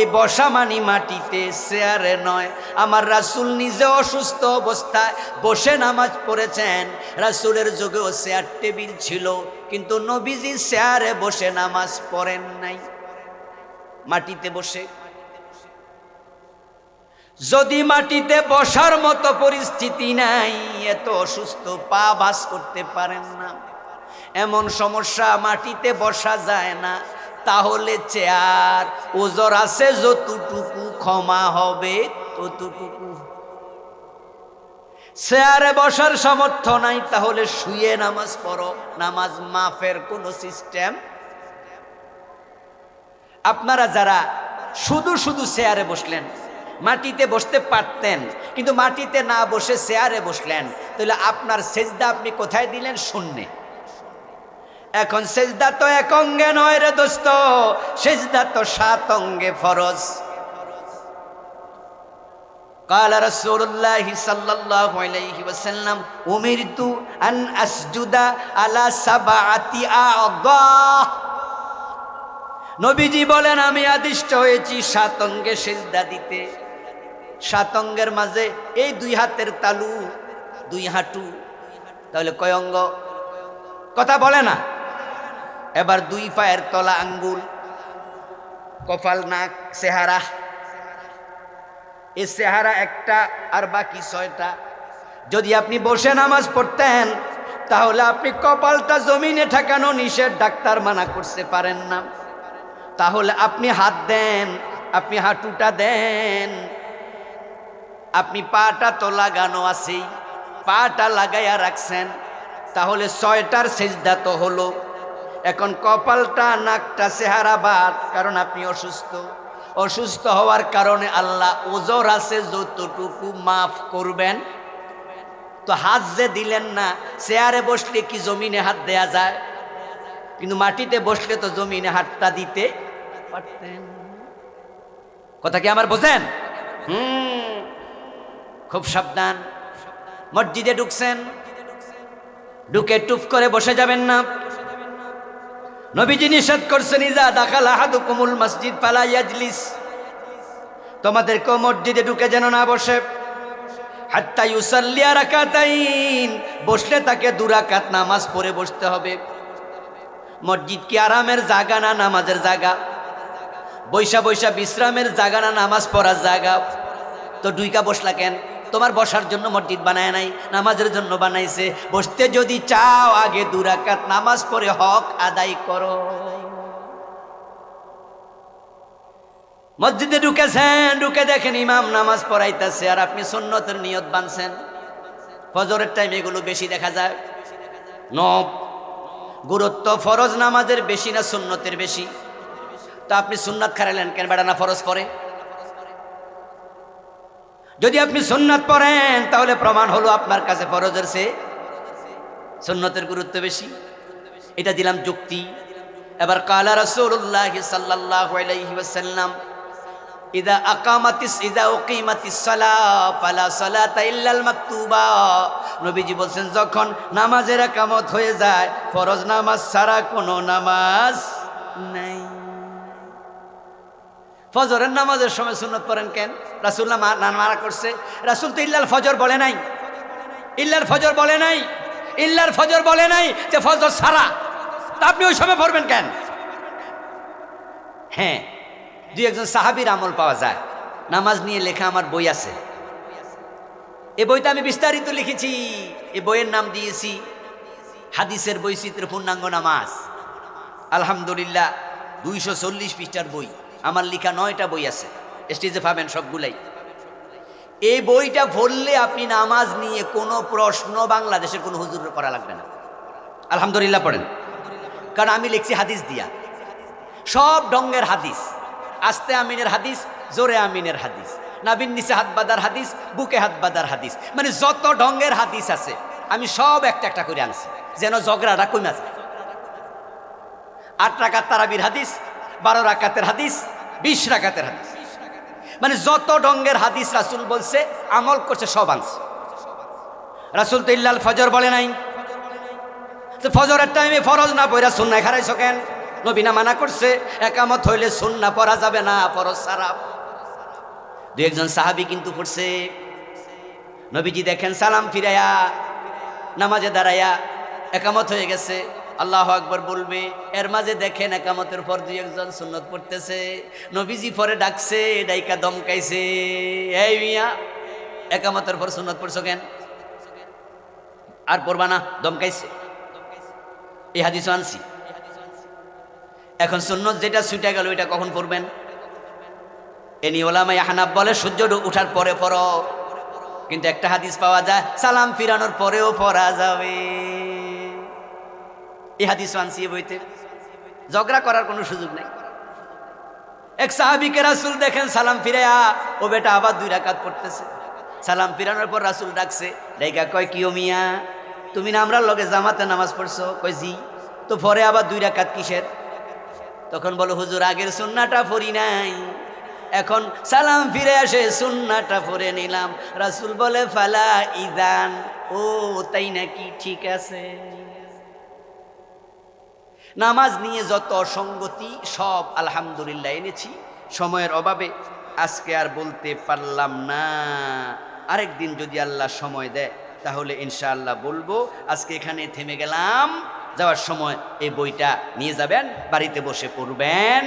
এই বসা মানি মাটিতে, চেয়ারে নয়। আমার রাসূল নিজে অসুস্থ অবস্থায় বসে নামাজ পড়েছেন। রাসূলের যুগেও চেয়ার টেবিল ছিল, কিন্তু নবীজি চেয়ারে বসে নামাজ পড়েন নাই, মাটিতে বসে। যদি মাটিতে বসার মতো পরিস্থিতি নাই, এত অসুস্থ, পা ভাঁজ করতে পারেন না, এমন সমস্যা, মাটিতে বসা যায় না, তাহলে চেয়ার, ওজর আছে যতটুকু, ক্ষমা হবে ততটুকু। চেয়ারে বসার সামর্থ্য নাই, তাহলে শুয়ে নামাজ পড়ো, নামাজ মাফের কোনো সিস্টেম। আপনারা যারা শুধু শুধু চেয়ারে বসলেন, মাটিতে বসতে পারতেন কিন্তু মাটিতে না বসে চেয়ারে বসলেন, তাহলে আপনার সেজদা আপনি কোথায় দিলেন? শূন্যে। এখন সেজদা তো এক অঙ্গে নয় রে দোস্ত, সেজদা তো 7 অঙ্গে ফরজ। قال رسول الله صلى الله عليه وسلم أمرت أن أسجد على 7 أعضاء। নবীজি বলেন, আমি আদিষ্ট হয়েছি 7 অঙ্গে সেজদা দিতে। 7 অঙ্গের মাঝে এই 2 হাতের তালু, 2 হাঁটু, তাহলে কয় অঙ্গ? কথা বলে না। এবার 2 পায়ের তলা আঙ্গুল, কপাল, নাক, চেহারা, এই চেহারা একটা আর বাকি 6টা। যদি আপনি বসে নামাজ পড়তেন, তাহলে আপনি কপালটা জমিনে ঠেকানো নিষেধ, ডাক্তার মানা করতে পারেন না। তাহলে আপনি হাত দেন, আপনি হাঁটুটা দেন, আপনি পাটা তো লাগানো আছেই, পাটা লাগাইয়া রাখছেন, তাহলে 6টার সেজদা তো হলো। এখন কপালটা, নাকটা, চেহারা বাদ, কারণ আপনি অসুস্থ। অসুস্থ হওয়ার কারণে আল্লাহ ওজর আছে যতটুকু মাফ করবেন তো হাত যে দিলেন না, চেয়ারে বসলে কি জমিনে হাত দেয়া যায়? কিন্তু মাটিতে বসলে তো জমিনে হাতটা দিতে পারতেন। কথা কি আমার বোঝেন? খুব সাবধান। মসজিদে ঢুকছেন, ঢুকে টুপ করে বসে যাবেন না। নবীজি নিষেধ করছেন, ইজা দাখাল আহাদুকুমুল মসজিদ ফালা ইয়াজলিস, তোমাদেরকে মসজিদে ঢুকে যেন না বসে। হাত্তা ইউসাল্লিয়া রাকাতাইন, বসলে তাকে 2 রাকাত নামাজ পড়ে বসতে হবে। মসজিদ কি আরামের জায়গা না নামাজের জায়গা? বৈশা বৈশা বিশ্রামের জায়গা না নামাজ পড়ার জায়গা? তো ডুইকা বসলা কেন? তোমার বসার জন্য মসজিদ বানায় নাই, নামাজের জন্য বানাইছে। বসতে যদি চাও আগে 2 রাকাত নামাজ পড়ে হক আদায় করো। মসজিদে ঢুকেছেন, ঢুকে দেখেন ইমাম নামাজ পড়াইতেছে আর আপনি সুন্নতের নিয়ত বানছেন। ফজরের টাইম এগুলো বেশি দেখা যায়। গুরুত্ব ফরজ নামাজের বেশি না সুন্নতের বেশি? তো আপনি সুন্নাত খারাইলেন কেন? বেড়া না ফরজ পড়ে? যদি আপনি সুন্নাত পড়েন তাহলে প্রমাণ হলো আপনার কাছে ফরজের চেয়ে সুন্নতের গুরুত্ব বেশি। এটা দিলাম যুক্তি। এবার কালা রাসূলুল্লাহ সাল্লাল্লাহু আলাইহি ওয়াসাল্লাম, ইদা উকিমাতিস সালাহ ফালা সালাতা ইল্লাল মাকতুবা। নবীজি বলছেন, যখন নামাজের একামত হয়ে যায়, ফরজ নামাজ ছাড়া কোনো নামাজ নাই। ফজরের নামাজের সময় সুন্নত পড়েন কেন? রাসূলুল্লাহ মানা করছে। রাসূল তো ইল্লাল ফজর বলে নাই, ইল্লাল ফজর বলে নাই, ইল্লাল ফজর বলে নাই যে ফজর ছাড়া। তা আপনি ওই সময় পড়বেন কেন? হ্যাঁ, 2-1 সাহাবীর আমল পাওয়া যায়। নামাজ নিয়ে লেখা আমার বই আছে। এই বইটা আমি বিস্তারিত লিখেছি। এই বইয়ের নাম দিয়েছি হাদিসের বৈচিত্র্য পূর্ণাঙ্গ নামাজ। আলহামদুলিল্লাহ 240 পৃষ্ঠার বই। আমার লেখা 9টা বই আছে, স্টেজে পাবেন সবগুলাই। এই বইটা পড়লে আপনি নামাজ নিয়ে কোনো প্রশ্ন বাংলাদেশের কোনো হুজুর করা লাগবে না। আলহামদুলিল্লাহ পড়েন, কারণ আমি লিখছি হাদিস দিয়া। সব ঢঙ্গের হাদিস, আস্তে আমিনের হাদিস, জোরে আমিনের হাদিস, নাবিন নিচে হাত বাঁধার হাদিস, বুকে হাত বাঁধার হাদিস, মানে যত ঢঙ্গের হাদিস আছে আমি সব একটা একটা করে আনছি, যেন ঝগড়াটা কমে যায়। 8 রাকাত তারাবির হাদিস, 12 রাকাতের হাদিস, 20 রাকাতের হাদিস, মানে যত ঢঙ্গের হাদিস রাসূল বলছে আমল করছে সব আনছে। রাসূল তো ইল্লাল ফজর বলে নাই। তো ফজরের টাইমে ফরজ না পড়া সুন্নাহ খারাইছো কেন? নবী না মানা করছে একামত হইলে সুন্নাহ পড়া যাবে না, ফরজ ছাড়া। 2-1 সাহাবী কিন্তু পড়ছে। নবীজি দেখেন সালাম ফিরাইয়া নামাজে দাঁড়াইয়া একামত হয়ে গেছে, আল্লাহু আকবার বলবে, এর মাঝে দেখেন একামতের পর 2-1 সুন্নত পড়তেছে। নবীজি পরে ডাকছে, ডাইকা দমকাইছে, এই মিয়া একামতের পর সুন্নত পড়ছো কেন? আর পড়বা না? দমকাইছে। এই হাদিস আনছি। এখন সুন্নত যেটা ছুটে গেল এটা কখন পড়বেন? এনি ওলামায়ে হানাফ বলে সূর্য ওঠার পরে পড়ো, কিন্তু একটা হাদিস পাওয়া যায় সালাম ফিরানোর পরেও পড়া যাবে। এই হাদিস আনছি বইতে, ঝগড়া করার কোনো সুযোগ নাই। এক সাহাবীকে রাসূল দেখেন সালাম ফিরায়া ও বেটা আবার 2 রাকাত পড়তেছে। সালাম ফিরানোর পর রাসূল ডাকছে, ডাইকা কয়, কি ও মিয়া, তুমি না আমরার লগে জামাতে নামাজ পড়ছো? কয় জি। তো পরে আবার 2 রাকাত কিসের? তখন বলো, হুজুর আগের সুন্নাহটা পড়ি নাই, এখন সালাম ফিরে আসে সুন্নাহটা পড়ে নিলাম। রাসূল বলে, ফালা ইদান, ও তাই নাকি, ঠিক আছে। নামাজ নিয়ে যত অসঙ্গতি সব আলহামদুলিল্লাহ এনেছি। সময়ের অভাবে আজকে আর বলতে পারলাম না। আরেকদিন যদি আল্লাহ সময় দেয় তাহলে ইনশাআল্লাহ বলবো। আজকে এখানে থেমে গেলাম। যাওয়ার সময় এই বইটা নিয়ে যাবেন, বাড়িতে বসে পড়বেন।